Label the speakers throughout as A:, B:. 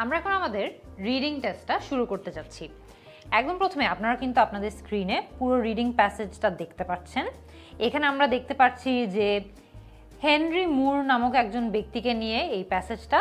A: আমরা এখন আমাদের রিডিং টেস্টটা শুরু করতে যাচ্ছি। একদম প্রথমে আপনারা কিন্তু আপনাদের স্ক্রিনে পুরো রিডিং প্যাসেজটা দেখতে পাচ্ছেন। এখানে আমরা দেখতে পাচ্ছি যে হেনরি মুর নামক একজন ব্যক্তিকে নিয়ে এই প্যাসেজটা।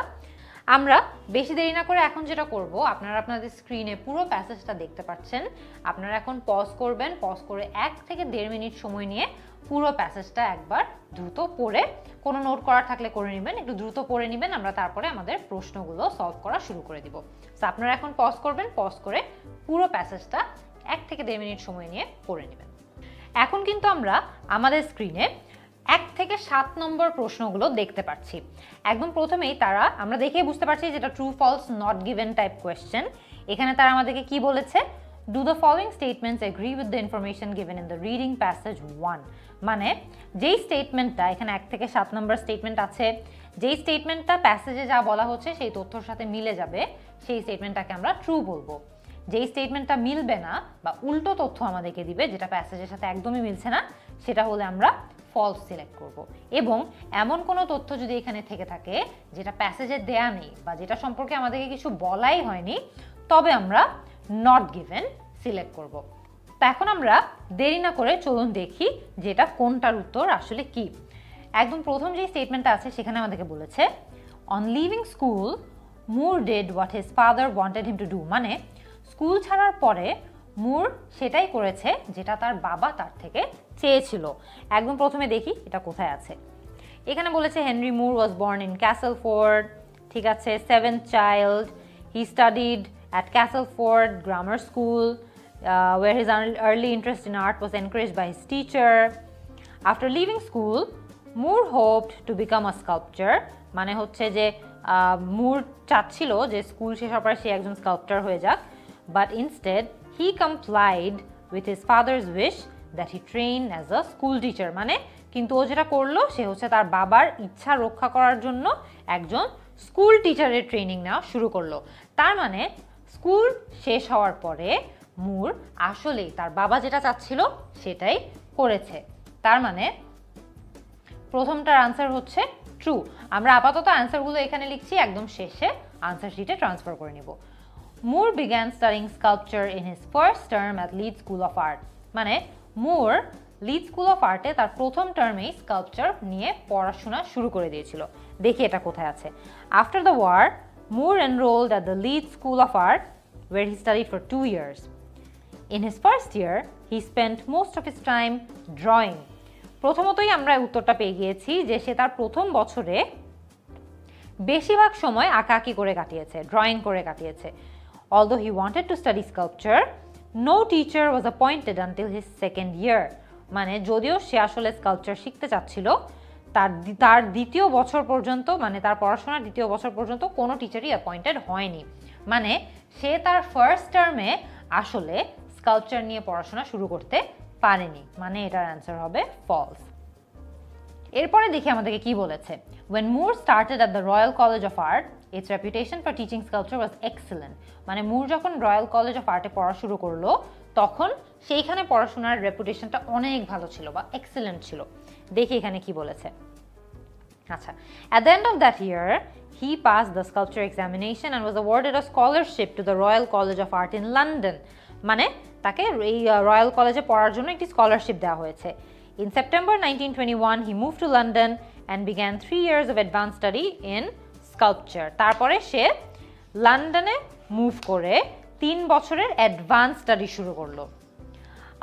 A: আমরা বেশি দেরি না করে এখন যেটা করব, আপনারা আপনাদের স্ক্রিনে পুরো প্যাসেজটা দেখতে পাচ্ছেন। আপনারা এখন পজ করবেন, পজ করে 1 থেকে 1.5 মিনিট সময় নিয়ে পুরো প্যাসেজটা একবার দ্রুত পড়ে, কোনো নোট করা থাকলে করে নেবেন, একটু দ্রুত পড়ে নেবেন, আমরা তারপরে আমাদের প্রশ্নগুলো সলভ করা শুরু করে দিব। সো আপনারা এখন পজ করবেন, পজ করে পুরো প্যাসেজটা 1 থেকে 1.5 মিনিট সময় নিয়ে পড়ে নেবেন। এখন কিন্তু আমরা আমাদের স্ক্রিনে 1 থেকে 7 নম্বর প্রশ্নগুলো দেখতে পাচ্ছি। একদম প্রথমেই আমরা দেখেই বুঝতে পারছি যেটা true false not given type question. এখানে তারা আমাদেরকে কি বলেছে, do the following statements agree with the information given in the reading passage 1। মানে যেই স্টেটমেন্টটা এখানে 1 থেকে 7 নম্বর স্টেটমেন্ট আছে, যেই স্টেটমেন্টটা প্যাসেজে যা বলা হচ্ছে সেই তথ্যর সাথে মিলে যাবে, সেই স্টেটমেন্টটাকে আমরা ট্রু বলবো। যেই স্টেটমেন্টটা মিলবে না বা উল্টো তথ্য আমাদেরকে দিবে, যেটা প্যাসেজের সাথে একদমই মিলছে না, সেটা হলে আমরা ফলস সিলেক্ট করব। এবং এমন কোনো তথ্য যদি এখানে থেকে থাকে যেটা প্যাসেজে দেয়া নেই বা যেটা সম্পর্কে আমাদেরকে কিছু বলাই হয়নি, তবে আমরা নট গিভেন সিলেক্ট করব। তা এখন আমরা দেরি না করে চলুন দেখি যেটা কোনটার উত্তর আসলে কি। একদম প্রথম যে স্টেটমেন্টটা আছে সেখানে আমাদেরকে বলেছে, on leaving school Moore did what his father wanted him to do. মানে স্কুল ছাড়ার পরে মুর সেটাই করেছে যেটা তার বাবা তার থেকে চেয়েছিল। একদম প্রথমে দেখি এটা কোথায় আছে। এখানে বলেছে Henry Moore was born in Castleford, ঠিক আছে, 7th child. He studied at Castleford grammar school where his early interest in art was encouraged by his teacher. After leaving school, Moore hoped to become a sculptor. মানে হচ্ছে যে মুর চাচ্ছিল যে school শেষ হওয়ার পর সে একজন স্কাল্পচার হয়ে যাক, but instead he complied with his father's wish that he trained as a school teacher. মানে কিন্তু ও যেটা করলো সে হচ্ছে তার বাবার ইচ্ছা রক্ষা করার জন্য একজন স্কুল টিচারের ট্রেনিং নেওয়া শুরু করলো। তার মানে স্কুল শেষ হওয়ার পরে মুর আসলেই তার বাবা যেটা চাচ্ছিল সেটাই করেছে। তার মানে প্রথমটার আনসার হচ্ছে ট্রু। আমরা আপাতত আনসারগুলো এখানে লিখছি, একদম শেষে আনসার শিটে ট্রান্সফার করে নিব। মুর began studying sculpture in his first term at Leeds School of Art. মানে মুর লিডস স্কুল অফ আর্টে তার প্রথম টার্মেই স্কাল্পচার নিয়ে পড়াশোনা শুরু করে দিয়েছিল। দেখি এটা কোথায় আছে। After the war Moore enrolled at the Leeds School of Art where he studied for 2 years. In his first year, he spent most of his time drawing. প্রথমতই আমরা উত্তরটা পেয়ে গিয়েছি যে সে তার প্রথম বছরে বেশিরভাগ সময় আঁকাআঁকি করে কাটিয়েছে, ড্রয়িং করে কাটিয়েছে। Although he wanted to study sculpture, no teacher was appointed until his second year. মানে যদিও সে আসলে স্কাল্পচার শিখতে চাচ্ছিল, তার দ্বিতীয় বছর পর্যন্ত, মানে তার পড়াশোনার দ্বিতীয় বছর পর্যন্ত কোনো টিচারই অ্যাপয়েন্টেড হয়নি। মানে সে তার ফার্স্ট টার্মে আসলে স্কাল্পচার নিয়ে পড়াশোনা শুরু করতে পারেনি। মানে এটার অ্যান্সার হবে ফলস। এরপরে দেখি আমাদেরকে কি বলেছে। When Moore started at the Royal College of Art, its reputation for teaching sculpture was excellent. মানে মুর যখন রয়্যাল কলেজ অফ আর্টে পড়া শুরু করলো তখন সেইখানে পড়াশোনার রেপুটেশনটা অনেক ভালো ছিল বা এক্সেলেন্ট ছিল। দেখি এখানে কি বলেছে। আচ্ছা, at the end of that year, he passed the sculpture examination and was awarded a scholarship to the Royal College of Art in London. মানে তাকে এই রয়্যাল কলেজে পড়ার জন্য একটি স্কলারশিপ দেওয়া হয়েছে। In September 1921, he moved to London and began 3 years of advanced study in sculpture. তারপরে সে লন্ডনে মুভ করে 3 বছরের অ্যাডভান্স স্টাডি শুরু করলো।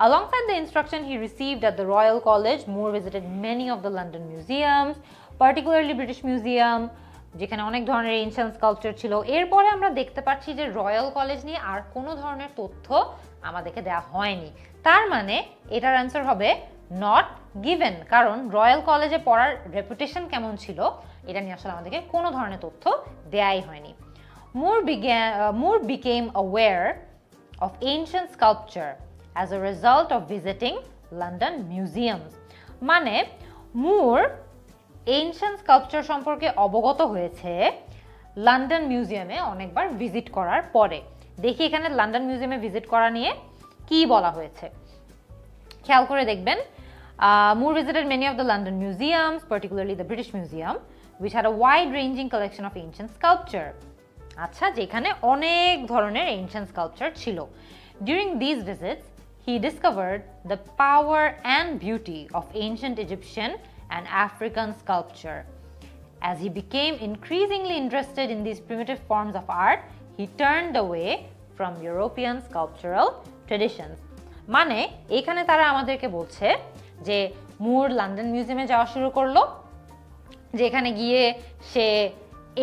A: Alongside the instruction he received at the Royal College, Moore visited many of the London museums, particularly British Museum, যেখানে অনেক ধরনের ancient sculpture ছিল। এরপরে আমরা দেখতে পাচ্ছি যে রয়্যাল কলেজ নিয়ে আর কোনো ধরনের তথ্য আমাদেরকে দেওয়া হয়নি। তার মানে এটার অ্যান্সার হবে নট গিভেন, কারণ রয়্যাল কলেজে পড়ার রেপুটেশন কেমন ছিল এটা নিয়ে আসলে আমাদেরকে কোনো ধরনের তথ্য দেয়াই হয়নি। Moore became aware of ancient sculpture as a result of visiting London museums. মানে মুর এনশিয়েন্ট স্কাল্পচার সম্পর্কে অবগত হয়েছে লন্ডন মিউজিয়ামে অনেকবার ভিজিট করার পরে। দেখি এখানে লন্ডন মিউজিয়ামে ভিজিট করা নিয়ে কি বলা হয়েছে, খেয়াল করে দেখবেন। Moore visited many of the London museums, particularly the British Museum, which had a wide-ranging collection of ancient sculpture. আচ্ছা, যেখানে অনেক ধরনের এনশিয়েন্ট স্কাল্পচার ছিল। During these visits, he discovered the power and beauty of ancient Egyptian and African sculpture. As he became increasingly interested in these primitive forms of art, he turned away from European sculptural traditions. মানে এখানে তারা আমাদেরকে বলছে যে মুর London মিউজিয়ামে যাওয়া শুরু করলো, যেখানে গিয়ে সে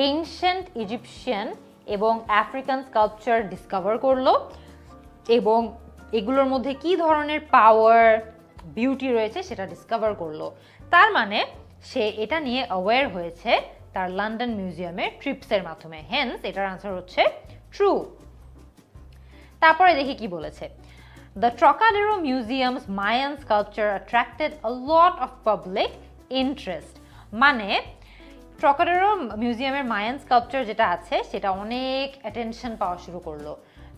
A: এনশিয়েন্ট ইজিপশিয়ান এবং আফ্রিকান স্কাল্পচার ডিসকভার করলো এবং এগুলোর মধ্যে কি ধরনের পাওয়ার বিউটি রয়েছে সেটা ডিসকভার করলো। তার মানে সে এটা নিয়ে অ্যাওয়্যার হয়েছে তার লন্ডন মিউজিয়ামের ট্রিপসের মাধ্যমে। হেন্স এটার আনসার হচ্ছে ট্রু। তারপরে দেখি কি বলেছে। The Trocadero Museum's Mayan sculpture attracted a lot of public interest. মানে ট্রকাডেরো মিউজিয়ামের মায়ান স্কাল্পচার যেটা আছে সেটা অনেক অ্যাটেনশন পাওয়া শুরু করলো,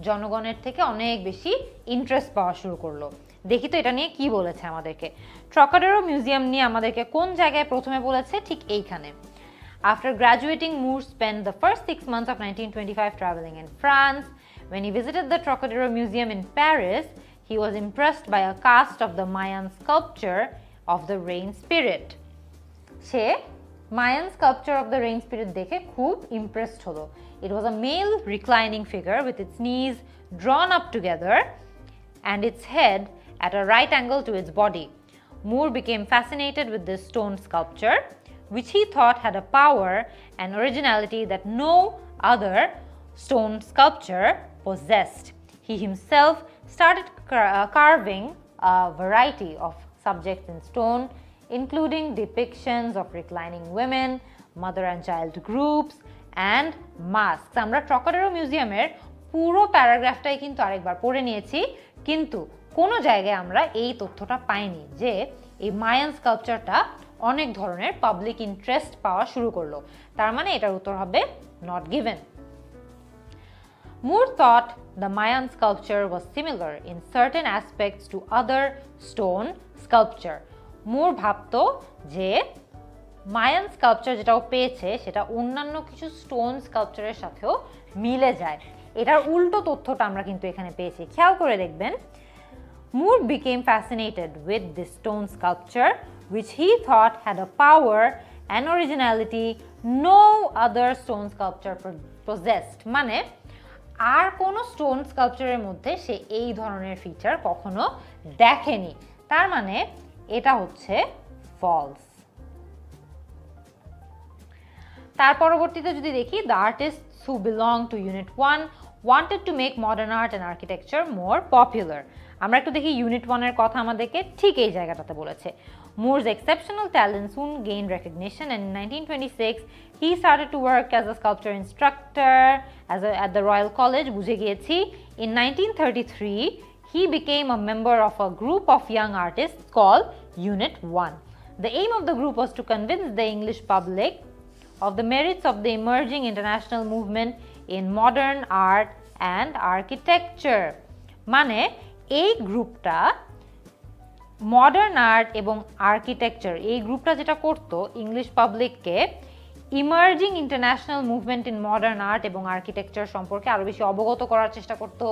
A: জনগণের থেকে অনেক বেশি ইন্টারেস্ট পাওয়া শুরু করলো। দেখি তো এটা নিয়ে কি বলেছে আমাদেরকে। ট্রকাডেরো মিউজিয়াম নিয়ে আমাদেরকে কোন জায়গায় প্রথমে বলেছে, ঠিক এইখানে। After graduating, Moore spent the first 6 months of 1925 traveling in France. When he visited the Trocadero Museum in Paris, he was impressed by a cast of the Mayan sculpture of the rain spirit. Say Mayan sculpture of the rain spirit দেখে খুব impressed হলো। It was a male reclining figure with its knees drawn up together and its head at a right angle to its body. Moore became fascinated with this stone sculpture, which he thought had a power and originality that no other stone sculpture possessed. He himself started carving a variety of subjects in stone, including depictions of reclining women, mother and child groups, and masks. আমরা ট্রকাডেরো মিউজিয়ামের পুরো প্যারাগ্রাফটাই কিন্তু আরেকবার পড়ে নিয়েছি, কিন্তু কোনো জায়গায় আমরা এই তথ্যটা পাইনি যে এই মায়ান স্কাল্পচারটা অনেক ধরনের পাবলিক ইন্টারেস্ট পাওয়া শুরু করলো। তার মানে এটার উত্তর হবে not given. Moore thought the Mayan sculpture was similar in certain aspects to other stone sculpture. Moore ভাবতো যে মায়ান স্কাল্পচার যেটাও পেয়েছে সেটা অন্যান্য কিছু স্টোন স্কাল্পচারের সাথেও মিলে যায়। এটার উল্টো তথ্যটা আমরা কিন্তু এখানে পেয়েছি, খেয়াল করে দেখবেন। Moore became fascinated with this stone sculpture, which he thought had a power and originality no other stone sculpture possessed. মানে আর কোনো স্টোন স্কাল্পচারের মধ্যে সে এই ধরনের ফিচার কখনো দেখেনি। তার মানে এটা হচ্ছে ফলস। তার পরবর্তীতে যদি দেখি, the artists who belong to Unit 1 wanted to make modern art and architecture more popular. আমরা একটু দেখি ইউনিট 1 এর কথা আমাদেরকে ঠিক এই জায়গাটাতে বলেছে। Moore's exceptional talent soon gained recognition, and in 1926 he started to work as a sculpture instructor at the Royal College. বুঝে গিয়েছি। In 1933 he became a member of a group of young artists called Unit 1. The aim of the group was to convince the English public of the merits of the emerging international movement in modern art and architecture. মানে এই গ্রুপটা modern art এবং architecture, এই গ্রুপটা যেটা করতো English পাবলিককে emerging international movement in modern art এবং আর্কিটেকচার সম্পর্কে আরও বেশি অবগত করার চেষ্টা করতো,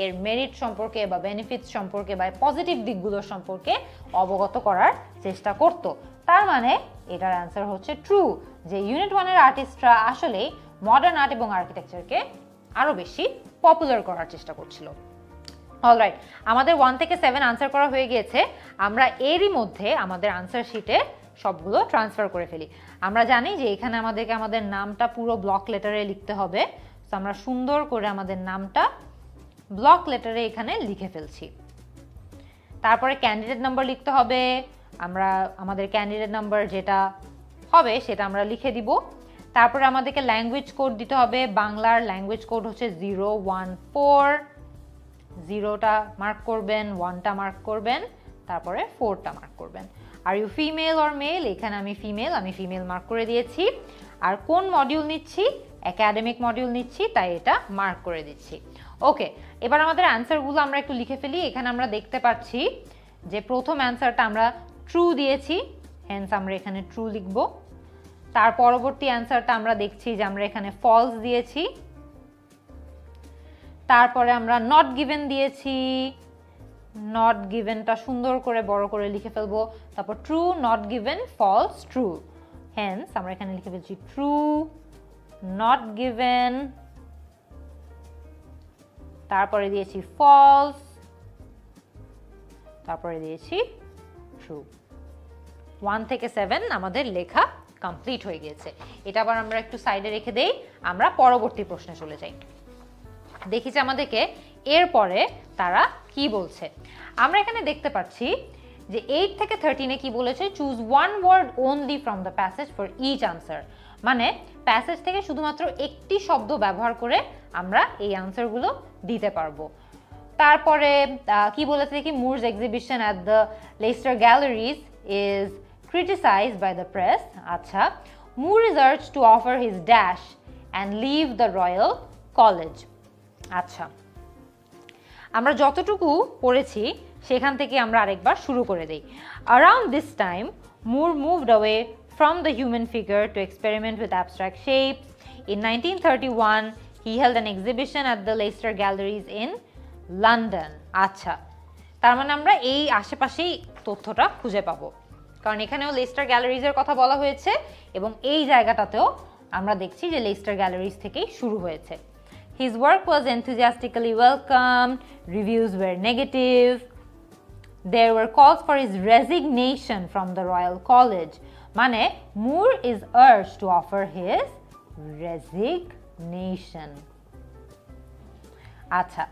A: এর মেরিট সম্পর্কে বা বেনিফিটস সম্পর্কে বা পজিটিভ দিকগুলো সম্পর্কে অবগত করার চেষ্টা করতো। তার মানে এটার অ্যান্সার হচ্ছে ট্রু, যে ইউনিট 1 এর আর্টিস্টরা আসলে মডার্ন আর্ট এবং আর্কিটেকচারকে আরও বেশি পপুলার করার চেষ্টা করছিল। অলরাইট, আমাদের 1 থেকে 7 আনসার করা হয়ে গিয়েছে। আমরা এরই মধ্যে আমাদের আনসার শিটে সবগুলো ট্রান্সফার করে ফেলি। আমরা জানি যে এখানে আমাদেরকে আমাদের নামটা পুরো ব্লক লেটারে লিখতে হবে, তো আমরা সুন্দর করে আমাদের নামটা ব্লক লেটারে এখানে লিখে ফেলছি। তারপরে ক্যান্ডিডেট নাম্বার লিখতে হবে। আমরা আমাদের ক্যান্ডিডেট নাম্বার যেটা হবে সেটা আমরা লিখে দিব। তারপরে আমাদেরকে ল্যাঙ্গুয়েজ কোড দিতে হবে। বাংলার ল্যাঙ্গুয়েজ কোড হচ্ছে 014, 0টা মার্ক করবেন, 1টা মার্ক করবেন, তারপরে 4টা মার্ক করবেন। Are you female or male, এখানে আমি ফিমেল মার্ক করে দিয়েছি। আর কোন মডিউল নিচ্ছি, একাডেমিক মডিউল নিচ্ছি, তাই এটা মার্ক করে দিচ্ছি। ওকে, এবার আমাদের অ্যান্সারগুলো আমরা একটু লিখে ফেলি। এখানে আমরা দেখতে পাচ্ছি যে প্রথম অ্যান্সারটা আমরা ট্রু দিয়েছি, হেন্স আমরা এখানে ট্রু লিখব। তার পরবর্তী অ্যান্সারটা আমরা দেখছি যে আমরা এখানে ফলস দিয়েছি, তারপরে আমরা নট গিভেন দিয়েছি, নট গিভেনটা সুন্দর করে বড় করে লিখে ফেলবো। তারপর true, not given, false, true. Hence আমরা এখানে লিখে ফেলছি ট্রু, নট গিভেন, তারপরে দিয়েছি ফলস, তারপরে দিয়েছি ট্রু। 1 থেকে 7 আমাদের লেখা কমপ্লিট হয়ে গিয়েছে। এটা আবার আমরা একটু সাইডে রেখে দেই, আমরা পরবর্তী প্রশ্নে চলে যাই। দেখি যে আমাদেরকে এরপরে তারা কি বলছে। আমরা এখানে দেখতে পাচ্ছি যে 8 থেকে 13-এ কি বলেছে, choose one word only from the passage for each answer. মানে প্যাসেজ থেকে শুধুমাত্র একটি শব্দ ব্যবহার করে আমরা এই আনসারগুলো দিতে পারবো। তারপরে কি বলেছে দেখি, Moors exhibition at the Leicester galleries is criticized by the press. আচ্ছা, Moore is urged to offer his dash and leave the Royal College. আচ্ছা, আমরা যতটুকু পড়েছি সেখান থেকে আমরা আরেকবার শুরু করে দেই। Around this time, Moore moved away from the human figure to experiment with abstract shapes. In 1931, he held an exhibition at the Leicester Galleries in London. আচ্ছা, তার মানে আমরা এই আশেপাশেই তথ্যটা খুঁজে পাবো, কারণ এখানেও লেস্টার গ্যালারিজের কথা বলা হয়েছে এবং এই জায়গাটাতেও আমরা দেখছি যে লেস্টার গ্যালারিজ থেকেই শুরু হয়েছে। His work was enthusiastically welcomed, reviews were negative, there were calls for his resignation from the Royal College. মানে Moore is urged to offer his resignation. আচ্ছা,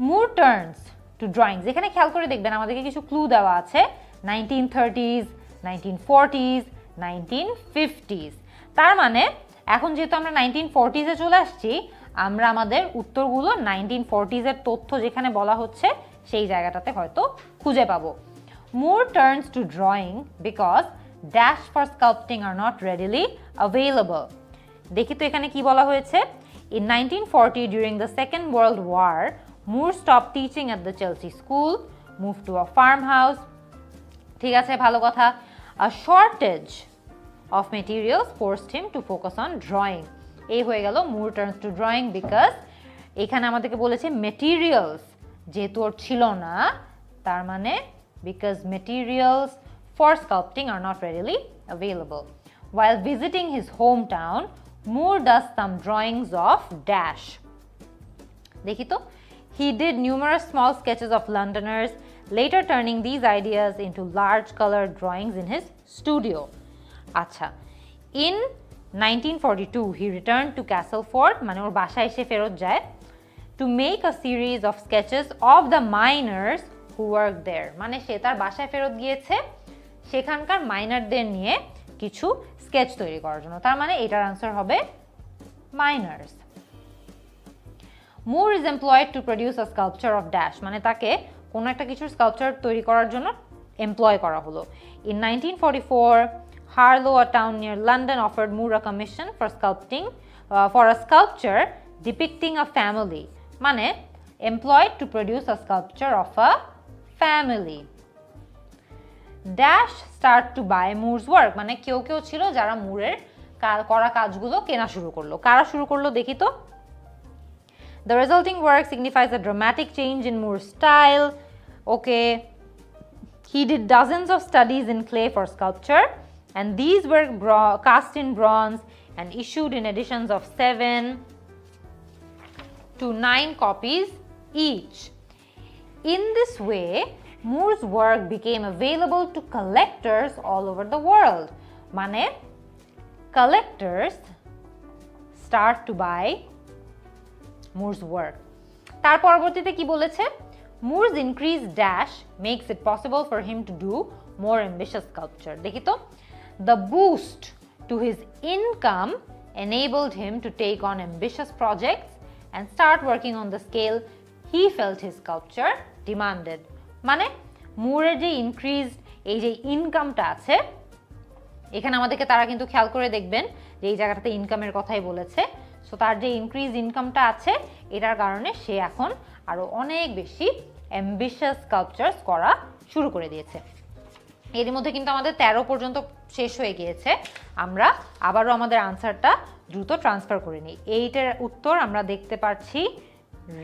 A: Moore turns to drawings. এখানে খেয়াল করে দেখবেন আমাদেরকে কিছু ক্লু দেওয়া আছে, 1930s, 1940s, 1950s। তার মানে এখন যেহেতু আমরা 1940s-এ চলে আসছি, আমরা আমাদের উত্তরগুলো 1940s-এর তথ্য যেখানে বলা হচ্ছে সেই জায়গাটাতে হয়তো খুঁজে পাবো। Moore turns to drawing because dash for sculpting are not readily available. দেখি তো এখানে কি বলা হয়েছে। In 1940, during the Second World War, Moore stopped teaching at the Chelsea School, moved to a farmhouse. ঠিক আছে, ভালো কথা। A shortage of materials forced him to focus on drawing. এই হয়ে গেল Moore turns to drawing because এখানে আমাদেরকে বলেছে materials যেহেতু ওর ছিল না, তার মানে because materials for sculpting are not readily available. While visiting his hometown, Moore does some drawings of dash. দেখি তো, he did numerous small sketches of Londoners, later turning these ideas into large colored drawings in his studio. আচ্ছা, in 1942 he returned to Castleford, মানে ওর বাসায় এসে ফেরত যায়, to make a series of sketches of the miners who worked there. মানে সে তার বাসায় ফেরত গিয়েছে সেখানকার মাইনারদের নিয়ে কিছু স্কেচ তৈরি করার জন্য। তার মানে এটার আনসার হবে minors. Moore is employed to produce a sculpture of dash. মানে তাকে কোনো একটা কিছুর স্কাল্পচার তৈরি করার জন্য এমপ্লয় করা হলো। In 1944, Harlow, a town near London, offered Moore a commission for a sculpture depicting a family. মানে employed to produce a sculpture of a family. Dash start to buy Moore's work. মানে কেউ কেউ ছিল যারা মুরের করা কাজগুলো কেনা শুরু করলো। কারা শুরু করলো দেখি তো। The resulting work signifies a dramatic change in Moore's style. Okay, he did dozens of studies in clay for sculpture, and these were cast in bronze and issued in editions of 7 to 9 copies each. In this way, Moore's work became available to collectors all over the world. মানে collectors start to buy Moore's work. তার পরবর্তীতে কি বলেছে? Moore's increased dash makes it possible for him to do more ambitious sculpture. দেখি তো, the boost to his income enabled him to take on ambitious projects and start working on the scale he felt his sculpture demanded. মানে মুরের যে increased এই যে ইনকামটা আছে, এখানে আমাদেরকে তারা কিন্তু খেয়াল করে দেখবেন যে এই জায়গাটাতে ইনকামের কথাই বলেছে। সো তার যে ইনক্রিজ ইনকামটা আছে এটার কারণে সে এখন আরো অনেক বেশি অ্যাম্বিশাস স্কাল্পচারস করা শুরু করে দিয়েছে। এর মধ্যে কিন্তু আমাদের 13 পর্যন্ত শেষ হয়ে গিয়েছে। আমরা আবারও আমাদের আনসারটা দ্রুত ট্রান্সফার করে নিই। এইটার উত্তর আমরা দেখতে পাচ্ছি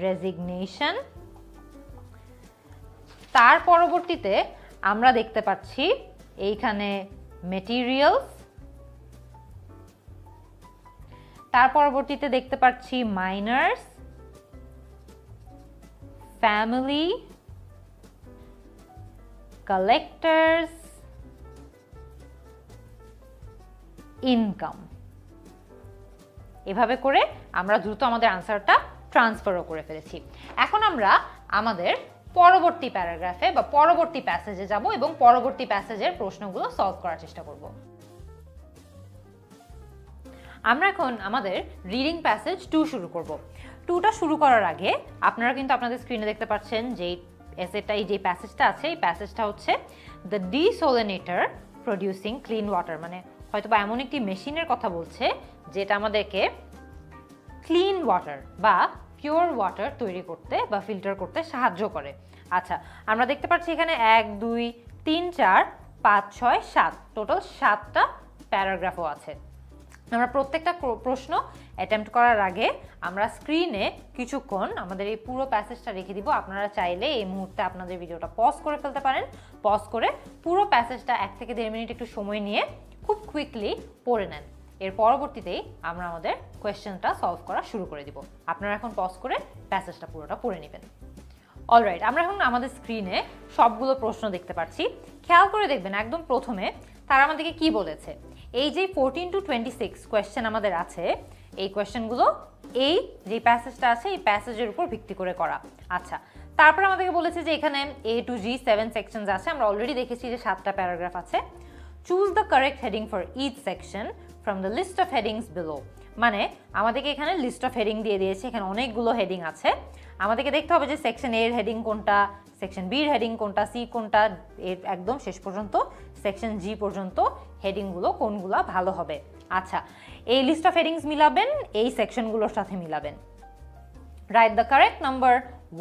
A: রেজিগনেশন। তার পরবর্তীতে আমরা দেখতে পাচ্ছি এইখানে মেটেরিয়ালস। তার পরবর্তীতে দেখতে পাচ্ছি মাইনার্স, ফ্যামিলি, কালেক্টরস, ইনকাম। এভাবে করে আমরা দ্রুত আমাদের আনসারটা ট্রান্সফারও করে ফেলেছি। এখন আমরা আমাদের পরবর্তী প্যারাগ্রাফে বা পরবর্তী প্যাসেজে যাব এবং পরবর্তী প্যাসেজের প্রশ্নগুলো সলভ করার চেষ্টা করব। আমরা এখন আমাদের রিডিং প্যাসেজ 2 শুরু করব। 2টা শুরু করার আগে আপনারা কিন্তু আপনাদের স্ক্রিনে দেখতে পাচ্ছেন যে এসেটাই যে প্যাসেজটা আছে, এই প্যাসেজটা হচ্ছে দ্য ডিসোলিনেটর প্রডিউসিং ক্লিন ওয়াটার, মানে হয়তো বা এমন একটি মেশিনের কথা বলছে যেটা আমাদেরকে ক্লিন ওয়াটার বা পিওর ওয়াটার তৈরি করতে বা ফিল্টার করতে সাহায্য করে। আচ্ছা, আমরা দেখতে পাচ্ছি এখানে 1 2 3 4 5 6 7 টোটাল 7টা প্যারাগ্রাফও আছে। আমরা প্রত্যেকটা প্রশ্ন অ্যাটেম্প্ট করার আগে আমরা স্ক্রিনে কিছুক্ষণ আমাদের এই পুরো প্যাসেজটা রেখে দিব। আপনারা চাইলে এই মুহূর্তে আপনাদের ভিডিওটা পজ করে ফেলতে পারেন। পজ করে পুরো প্যাসেজটা 1 থেকে 1.5 মিনিট একটু সময় নিয়ে খুব কুইকলি পড়ে নেন। এর পরবর্তীতেই আমরা আমাদের কোয়েশ্চেনটা সলভ করা শুরু করে দিব। আপনারা এখন পজ করে প্যাসেজটা পুরোটা পড়ে নেবেন। অলরাইট, আমরা এখন আমাদের স্ক্রিনে সবগুলো প্রশ্ন দেখতে পাচ্ছি। খেয়াল করে দেখবেন একদম প্রথমে তারা আমাদেরকে কি বলেছে। এই যে 14 to 26 কোয়েশ্চেন আমাদের আছে, এই কোয়েশ্চেনগুলো এই যে প্যাসেজটা আছে এই প্যাসেজের উপর ভিত্তি করে করা। আচ্ছা, তারপর আমাদেরকে বলেছে যে এখানে A to G 7 সেকশনস আছে। আমরা অলরেডি দেখেছি যে 7টা প্যারাগ্রাফ আছে। Choose the correct heading for each section from the list of headings below. মানে আমাদেরকে এখানে লিস্ট অফ হেডিং দিয়ে দিয়েছে, এখানে অনেকগুলো হেডিং আছে। আমাদেরকে দেখতে হবে যে সেকশন এর হেডিং কোনটা, সেকশন বির হেডিং কোনটা, সি কোনটা, এর একদম শেষ পর্যন্ত সেকশন জি পর্যন্ত হেডিংগুলো কোনগুলো ভালো হবে। আচ্ছা, এই লিস্ট অফ হেডিংস মিলাবেন, এই সেকশনগুলোর সাথে মিলাবেন। Write the correct number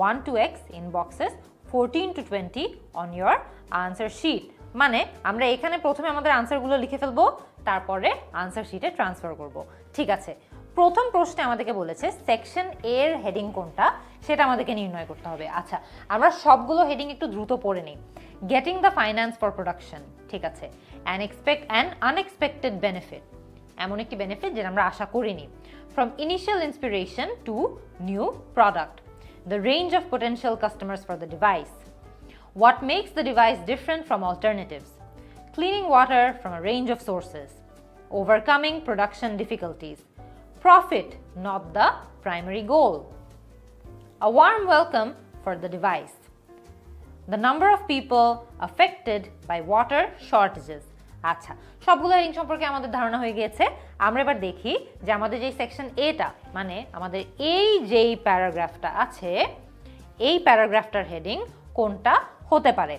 A: 1 to X in boxes 14 to 20 on your answer sheet। মানে আমরা এখানে প্রথমে আমাদের আনসারগুলো লিখে ফেলবো, তারপরে আনসার শিটে ট্রান্সফার করব। ঠিক আছে, প্রথম প্রশ্নে আমাদেরকে বলেছে সেকশন এর হেডিং কোনটা সেটা আমাদেরকে নির্ণয় করতে হবে। আচ্ছা, আমরা সবগুলো হেডিং একটু দ্রুত পড়ে নিই। Getting the finance for production, ঠিক আছে। অ্যান আনএক্সপেক্টেড বেনিফিট, এমন একটি বেনিফিট যেটা আমরা আশা করিনি। From initial inspiration two new product, the range of potential customers for the device, what makes the device different from alternatives, cleaning water from a range of sources, overcoming production difficulties, profit not the primary goal, a warm welcome for the device, the number of people affected by water shortages। আচ্ছা, সবগুলো heading সম্পর্কে আমাদের ধারণা হয়ে গিয়েছে। আমরা এবার দেখি যে আমাদের যে সেকশন এটা, মানে আমাদের এই যেই প্যারাগ্রাফটা আছে এই প্যারাগ্রাফটার হেডিং কোনটা হতে পারে।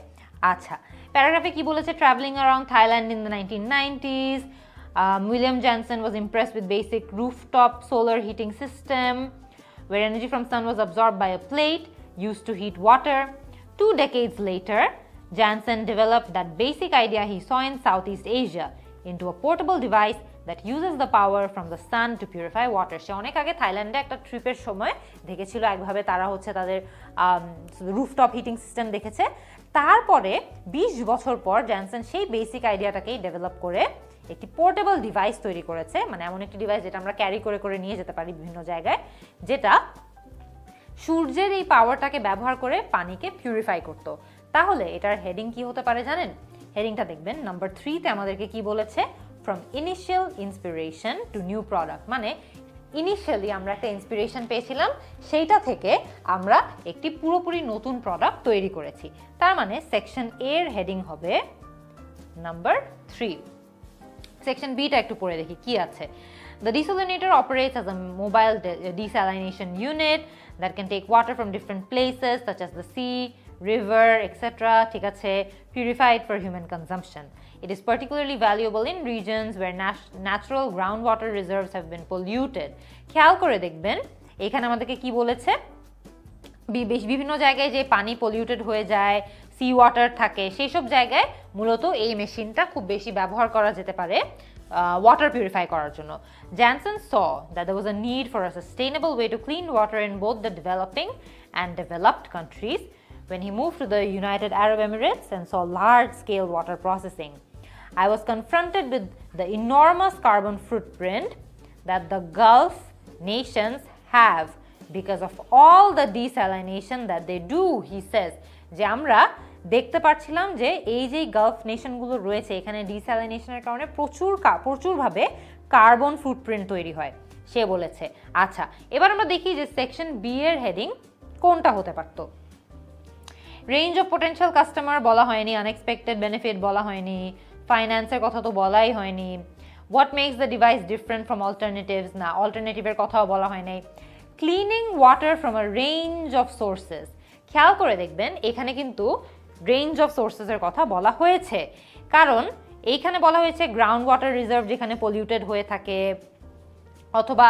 A: আচ্ছা, প্যারাগ্রাফে কি বলেছে? Travelling around Thailand in the 1990s, William Jansen was impressed with basic rooftop solar heating system where energy from sun was absorbed by a plate used to heat water. 2 decades later, Jansen developed that basic idea he saw in Southeast Asia into a portable device that uses the power from the sun to purify water। সে অনেক আগে থাইল্যান্ডে একটা ট্রিপের সময় দেখেছিল একভাবে তারা হচ্ছে তাদের রুফটপ হিটিং সিস্টেম দেখেছে। তারপরে 20 বছর পর জ্যানসন সেই বেসিক আইডিয়াটাকেই ডেভেলপ করে একটি পোর্টেবল ডিভাইস তৈরি করেছে, মানে এমন একটি ডিভাইস যেটা আমরা ক্যারি করে করে নিয়ে যেতে পারি বিভিন্ন জায়গায়, যেটা সূর্যের এই পাওয়ারটাকে ব্যবহার করে পানিকে পিউরিফাই করত। তাহলে এটার হেডিং কি হতে পারে জানেন? হেডিংটা দেখবেন নাম্বার 3-তে আমাদেরকে কি বলেছে? From initial inspiration two new product. মানে ইনিশিয়ালি আমরা একটা ইন্সপিরেশন পেয়েছিলাম, সেইটা থেকে আমরা একটি পুরোপুরি নতুন প্রোডাক্ট তৈরি করেছি। তার মানে সেকশন এর হেডিং হবে নাম্বার 3। সেকশন বিটা একটু পড়ে দেখি কি আছে। The desalinator operates as a mobile desalination unit that can take water from different places such as the sea, river, etc. ঠিক আছে, purified for human consumption. It is particularly valuable in regions where natural groundwater reserves have been polluted. খেয়াল করে দেখবেন এখানে আমাদেরকে কি বলেছে? বিভিন্ন জায়গায় যে পানি পলিউটেড হয়ে যায়, সি ওয়াটার থাকে, সেই সব জায়গায় মূলত এই মেশিনটা খুব বেশি ব্যবহার করা যেতে পারে। ওয়াটার পিউরিফাই করার জন্য। Jansen saw that there was a need for a sustainable way to clean water in both the developing and developed countries when he moved to the United Arab Emirates and saw large-scale water processing. I was confronted with the enormous carbon footprint that the Gulf nations have because of all the desalination that they do, he says. যে আমরা দেখতে পাচ্ছিলাম যে এই যে Gulf নেশনগুলো রয়েছে এখানে ডিস্যালিনেশনের কারণে প্রচুরভাবে কার্বন ফুটপ্রিন্ট তৈরি হয়, সে বলেছে। আচ্ছা, এবার আমরা দেখি যে সেকশন বি এর হেডিং কোনটা হতে পারত। রেঞ্জ অফ পোটেনশিয়াল কাস্টমার বলা হয়নি, আনএক্সপেক্টেড বেনিফিট বলা হয়নি, ফাইন্যান্সের কথা তো বলাই হয়নি, what makes the device different from alternatives না, অল্টারনেটিভের কথাও বলা হয় নাই, cleaning water from a range of sources. খেয়াল করে দেখবেন এখানে কিন্তু রেঞ্জ অফ সোর্সেসের কথা বলা হয়েছে, কারণ এইখানে বলা হয়েছে গ্রাউন্ড ওয়াটার রিজার্ভ যেখানে পলিউটেড হয়ে থাকে, অথবা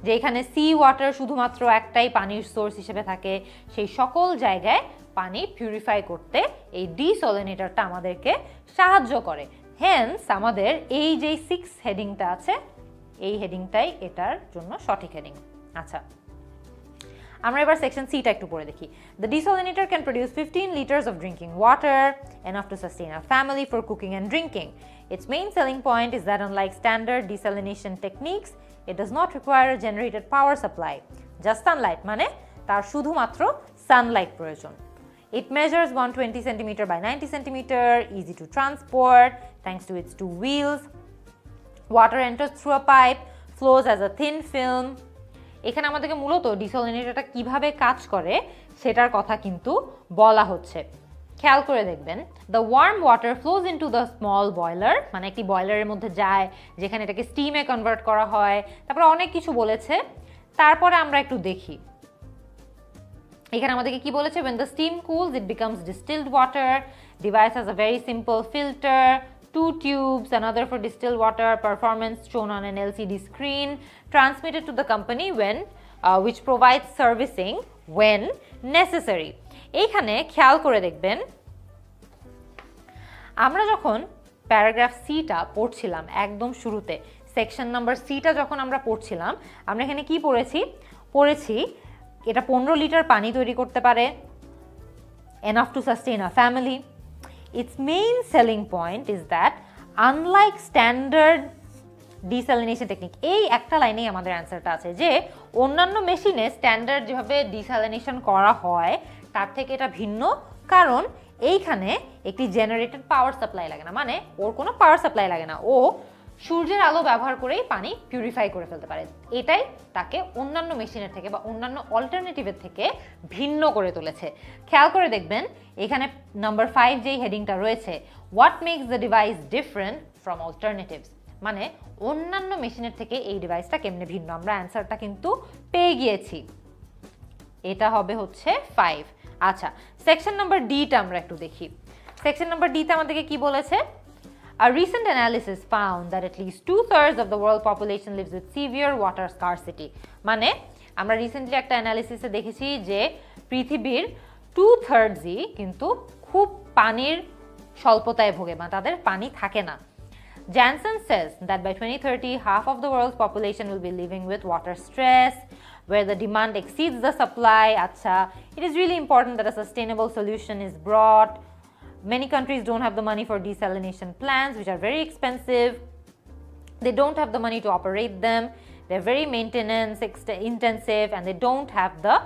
A: যেখানে সি ওয়াটার শুধুমাত্র একটাই পানির সোর্স হিসেবে থাকে, সেই সকল জায়গায় পানি পিউরিফাই করতে এই ডিসলিনেটরটা আমাদেরকে সাহায্য করে। হেন্স আমাদের এই যে 6 হেডিংটা আছে এই হেডিংটাই এটার জন্য সঠিক হেডিং। আচ্ছা, আমরা এবার সেকশন সিটা একটু পড়ে দেখি। The desalinator can produce 15 liters of drinking water, enough to sustain a family for cooking and drinking. Its main selling point is that unlike standard desalination techniques, it does not require a generated power supply. Just sunlight, মানে তার শুধুমাত্র Sunlight প্রয়োজন। It measures 120 cm by 90 cm, easy to transport thanks to its 2 wheels. Water enters through a pipe, flows as a thin film. এখানে আমাদেরকে মূলত ডিসলিনেটরটা কিভাবে কাজ করে সেটার কথা কিন্তু বলা হচ্ছে। খেয়াল করে দেখবেন, the warm water flows into the small boiler, মানে একটি বয়লারের মধ্যে যায় যেখানে এটাকে স্টিমে কনভার্ট করা হয়, তারপরে অনেক কিছু বলেছে। তারপরে আমরা একটু দেখি এখানে আমাদেরকে কি বলেছে। when the steam cools it becomes distilled water. Device has a very simple filter, 2 tubes, another for distilled water, performance shown on an LCD screen, transmitted to the company which provides servicing when necessary. এইখানে খেয়াল করে দেখবেন, আমরা যখন paragraph সিটা পড়ছিলাম একদম শুরুতে, সেকশন নাম্বার সিটা যখন আমরা পড়ছিলাম, আমরা এখানে কি পড়েছি এটা 15 লিটার পানি তৈরি করতে পারে, enough to sustain a family. Its main selling point is that unlike standard desalination technique, এই একটা লাইনেই আমাদের অ্যান্সারটা আছে যে অন্যান্য মেশিনে স্ট্যান্ডার্ড যেভাবে ডিস্যালিনেশন করা হয় তার থেকে এটা ভিন্ন, কারণ এইখানে একটি জেনারেটেড পাওয়ার সাপ্লাই লাগে না, মানে ওর কোনো পাওয়ার সাপ্লাই লাগে না, ও সূর্যের আলো ব্যবহার করেই পানি পিউরিফাই করে ফেলতে পারে। এটাই তাকে অন্যান্য মেশিনের থেকে বা অন্যান্য অল্টারনেটিভের থেকে ভিন্ন করে তুলেছে। খেয়াল করে দেখবেন এখানে নাম্বার 5 যেই হেডিংটা রয়েছে, what makes the device different from alternatives, মানে অন্যান্য মেশিনের থেকে এই ডিভাইসটা কেমনে ভিন্ন। আমরা অ্যান্সারটা কিন্তু পেয়ে গিয়েছি, এটা হবে হচ্ছে 5। আচ্ছা, সেকশন নাম্বার ডিটা আমরা একটু দেখি। সেকশন নাম্বার ডিতে আমাদেরকে কি বলেছে। A recent analysis found that at least 2/3 of the world population lives with severe water scarcity. মানে আমরা রিসেন্টলি একটা অ্যানালিসিসে দেখেছি যে পৃথিবীর 2/3ই কিন্তু খুব পানির স্বল্পতায় ভোগে, বা তাদের পানি থাকে না। Jansen says that by 2030 half of the world's population will be living with water stress where the demand exceeds the supply. Acha, it is really important that a sustainable solution is brought. Many countries don't have the money for desalination plants, which are very expensive. They don't have the money to operate them. They're very maintenance intensive, and they don't have the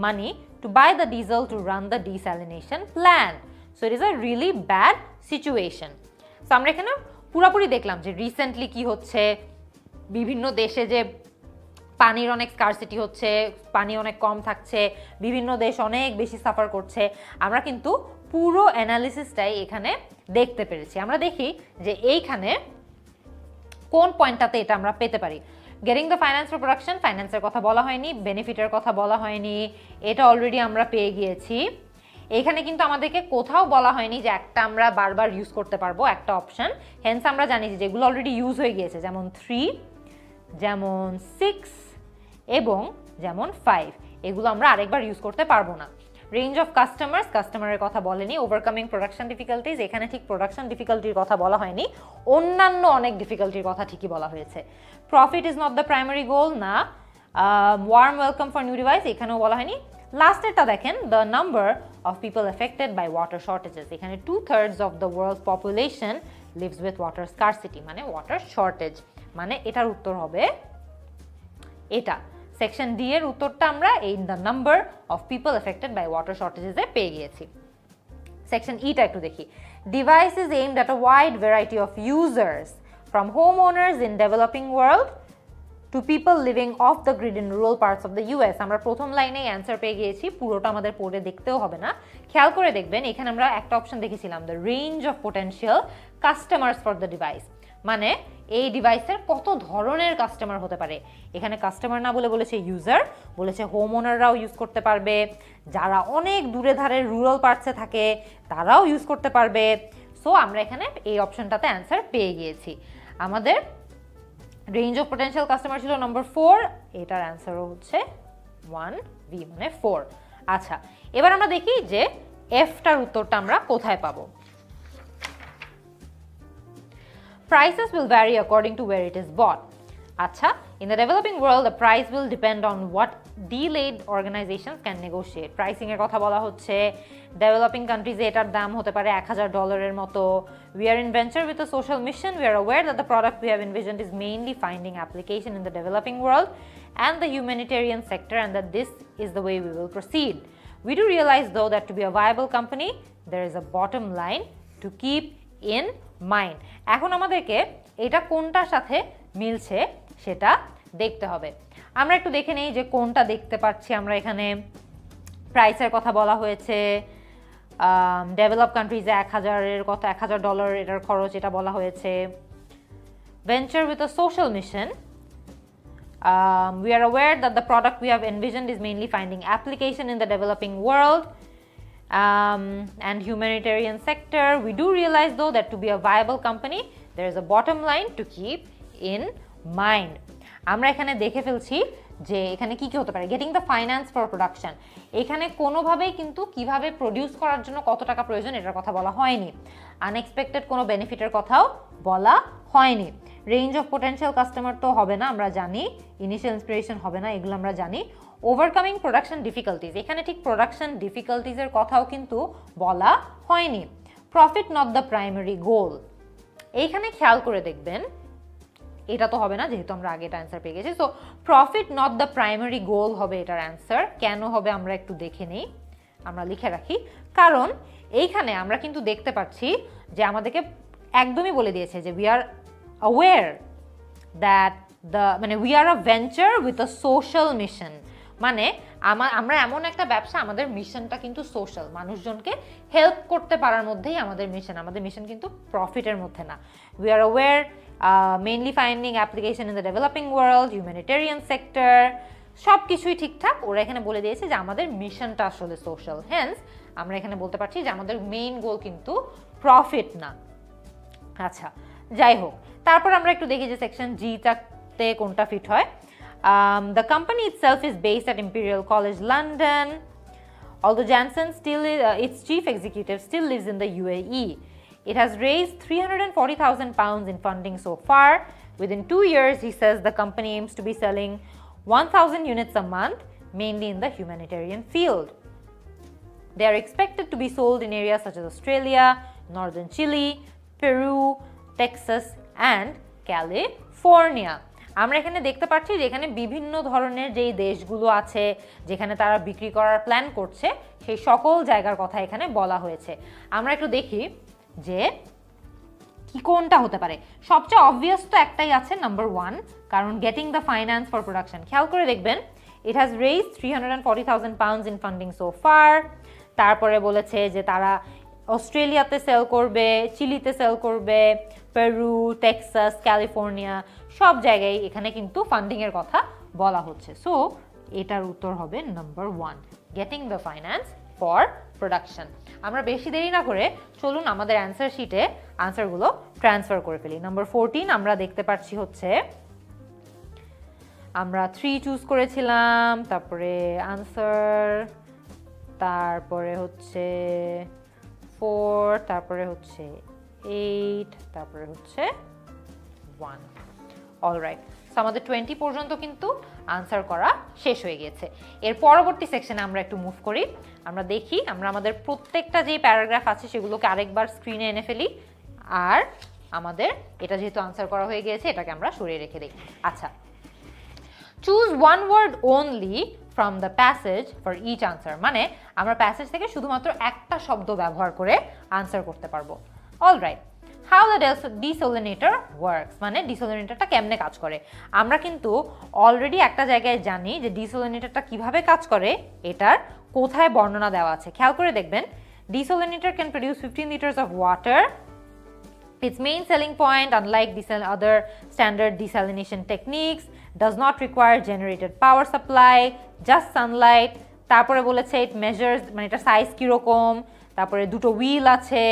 A: money to buy the diesel to run the desalination plant. So it is a really bad situation. So আমরা এখানে পুরোপুরি দেখলাম যে recently কি হচ্ছে, বিভিন্ন দেশে যে পানির অনেক স্কারসিটি হচ্ছে, পানি অনেক কম থাকছে, বিভিন্ন দেশ অনেক বেশি সাফার করছে। আমরা কিন্তু পুরো অ্যানালিসিসটাই এখানে দেখতে পেরেছি। আমরা দেখি যে এইখানে কোন পয়েন্টটাতে এটা আমরা পেতে পারি। Getting the finance for production, ফাইন্যান্সের কথা বলা হয়নি, বেনিফিটের কথা বলা হয়নি, এটা অলরেডি আমরা পেয়ে গিয়েছি। এখানে কিন্তু আমাদেরকে কোথাও বলা হয়নি যে একটা আমরা বারবার ইউজ করতে পারবো একটা অপশন। হেন্স আমরা জানি যে যেগুলো অলরেডি ইউজ হয়ে গিয়েছে, যেমন 3, যেমন 6 এবং যেমন 5, এগুলো আমরা আরেকবার ইউজ করতে পারবো না। রেঞ্জ অফ কাস্টমার্স, কাস্টমারের কথা বলেনি। ওভারকামিং প্রোডাকশন ডিফিকাল্টিজ, এখানে ঠিক প্রোডাকশন ডিফিকাল্টির কথা বলা হয়নি, অন্যান্য অনেক ডিফিকাল্টির কথা ঠিকই বলা হয়েছে। Profit is not the primary goal, না। Warm welcome for new device, এখানেও বলা হয়নি। লাস্টেরটা দেখেন, the number of people affected by water shortages, এখানে 2/3 of the world population lives with water scarcity, মানে ওয়াটার শর্টেজ, মানে এটার উত্তর হবে এটা। সেকশন ডি এর উত্তরটা আমরা এই the number of people affected by water শর্টেজেসে পেয়ে গিয়েছি। সেকশন ইটা একটু দেখি। Device is aimed at a wide variety of users from home owners in developing world to people living off the grid in rural parts of the US. আমরা প্রথম লাইনেই answer পেয়ে গিয়েছি, পুরোটা আমাদের পড়ে দেখতেও হবে না। খেয়াল করে দেখবেন এখানে আমরা একটা অপশন দেখেছিলাম, the range of potential customers for the device, মানে এই ডিভাইসের কত ধরনের কাস্টমার হতে পারে। এখানে কাস্টমার না বলে বলেছে ইউজার, বলেছে হোম ওনাররাও ইউজ করতে পারবে, যারা অনেক দূরে ধারে রুরাল পার্টসে থাকে তারাও ইউজ করতে পারবে। সো আমরা এখানে এই অপশনটাতে অ্যান্সার পেয়ে গিয়েছি। আমাদের রেঞ্জ অফ পোটেনশিয়াল কাস্টমার ছিল নম্বর 4, এটার অ্যান্সারও হচ্ছে 1B মানে 4। আচ্ছা, এবার আমরা দেখি যে এফটার উত্তরটা আমরা কোথায় পাবো। Prices will vary according to where it is bought. আচ্ছা, in the developing world the price will depend on what delayed organizations can negotiate. Pricing এর কথা বলা হচ্ছে, ডেভেলপিং কান্ট্রিজে এটার দাম হতে পারে $1000 মতো। We are in venture with a social mission. We are aware that the product we have envisioned is mainly finding application in the developing world and the humanitarian sector, and that this is the way we will proceed. We do realize though that to be a viable company there is a bottom line to keep in mind. এখন আমাদেরকে এটা কোনটার সাথে মিলছে সেটা দেখতে হবে। আমরা একটু দেখে নেই যে কোনটা দেখতে পাচ্ছি আমরা এখানে। প্রাইসের কথা বলা হয়েছে, ডেভেলপ কান্ট্রিজে $1000 কথা, $1000 এটার খরচ, এটা বলা হয়েছে। Venture with a social mission, we are aware that the product we have envisioned is mainly finding application in the developing world and humanitarian sector. We do realize though that to be a viable company there is a bottom line to keep in mind. আমরা এখানে দেখে ফেলছি যে এখানে কি কি হতে পারে। Getting the finance for production, এখানে কোনোভাবেই কিন্তু কিভাবে প্রডিউস করার জন্য কত টাকা প্রয়োজন এটার কথা বলা হয়নি। আনএক্সপেক্টেড কোনো বেনিফিটের কথাও বলা হয়নি। রেঞ্জ অফ পোটেনশিয়াল কাস্টমার তো হবে না, আমরা জানি। ইনিশিয়াল ইন্সপিরেশন হবে না, এগুলো আমরা জানি। ওভারকামিং প্রোডাকশন ডিফিকাল্টিজ, এখানে ঠিক প্রোডাকশন ডিফিকাল্টিজের কথাও কিন্তু বলা হয়নি। প্রফিট নট দ্য প্রাইমারি গোল, এইখানে খেয়াল করে দেখবেন এটা তো হবে না যেহেতু আমরা আগে এটা অ্যান্সার পেয়ে গেছি। So profit not the primary goal হবে এটার অ্যান্সার। কেন হবে আমরা একটু দেখে নেই, আমরা লিখে রাখি। কারণ এইখানে আমরা কিন্তু দেখতে পাচ্ছি যে আমাদেরকে একদমই বলে দিয়েছে যে উই আর অ্যাওয়্যার দ্যাট মানে we are a venture with a social mission, মানে আমরা এমন একটা ব্যবসা, আমাদের মিশনটা কিন্তু সোশ্যাল, মানুষজনকে হেল্প করতে পারার মধ্যেই আমাদের মিশন। আমাদের মিশন কিন্তু প্রফিটের মধ্যে না। We are aware mainly finding application in the developing world, humanitarian sector, সব কিছুই ঠিকঠাক। ওরা এখানে বলে দিয়েছে যে আমাদের মিশনটা আসলে সোশ্যাল, হেন্স আমরা এখানে বলতে পারছি যে আমাদের মেইন গোল কিন্তু প্রফিট না। আচ্ছা, যাই হোক, তারপর আমরা একটু দেখি যে সেকশন জিটাতে কোনটা ফিট হয়। The company itself is based at Imperial College London, although Janssen still its chief executive still lives in the UAE. It has raised £340,000 in funding so far. Within 2 years, he says the company aims to be selling 1,000 units a month, mainly in the humanitarian field. They are expected to be sold in areas such as Australia, northern Chile, Peru, Texas and California. আমরা এখানে দেখতে পাচ্ছি যে এখানে বিভিন্ন ধরনের যেই দেশগুলো আছে যেখানে তারা বিক্রি করার প্ল্যান করছে সেই সকল জায়গার কথা এখানে বলা হয়েছে। আমরা একটু দেখি যে কি কোনটা হতে পারে। সবচেয়ে অবভিয়াস তো একটাই আছে, নাম্বার 1, কারণ getting the finance for production. খেয়াল করে দেখবেন it has raised £340,000 in funding so far. তারপরে বলেছে যে তারা অস্ট্রেলিয়াতে সেল করবে, চিলিতে সেল করবে, পেরু, টেক্সাস, ক্যালিফোর্নিয়া, সব জায়গায় এখানে কিন্তু ফান্ডিংয়ের কথা বলা হচ্ছে। সো এটার উত্তর হবে number 1, getting the finance for production. আমরা বেশি দেরি না করে চলুন আমাদের অ্যান্সার শিটে আনসারগুলো ট্রান্সফার করে ফেলি। নাম্বার 14 আমরা দেখতে পাচ্ছি হচ্ছে আমরা 3 চুজ করেছিলাম, তারপরে আনসার তারপরে হচ্ছে 4, তারপরে হচ্ছে 8, তারপরে হচ্ছে 1। অলরাইট, সো আমাদের 20 পর্যন্ত কিন্তু আনসার করা শেষ হয়ে গিয়েছে। এর পরবর্তী সেকশনে আমরা একটু মুভ করি। আমরা দেখি আমরা আমাদের প্রত্যেকটা যে প্যারাগ্রাফ আছে সেগুলোকে আরেকবার স্ক্রিনে এনে ফেলি, আর আমাদের এটা যেহেতু আনসার করা হয়ে গিয়েছে এটাকে আমরা সরিয়ে রেখে দিই। আচ্ছা, choose one word only from the passage for each answer, মানে আমরা প্যাসেজ থেকে শুধুমাত্র একটা শব্দ ব্যবহার করে আনসার করতে পারবো। অলরাইট, হাউ দ্য ডিসোলিনেটর ওয়ার্কস, মানে ডিসোলিনেটরটা কেমনে কাজ করে। আমরা কিন্তু অলরেডি একটা জায়গায় জানি যে ডিসোলিনেটরটা কিভাবে কাজ করে, এটার কোথায় বর্ণনা দেওয়া আছে। খেয়াল করে দেখবেন, ডিসোলিনেটর can produce 15 liters of water. Its main selling point, unlike other standard desalination techniques, does not require generated power supply, just sunlight. তারপরে বলেছে it measures, মানে এটা সাইজ কিরকম, তারপরে দুটো হুইল আছে,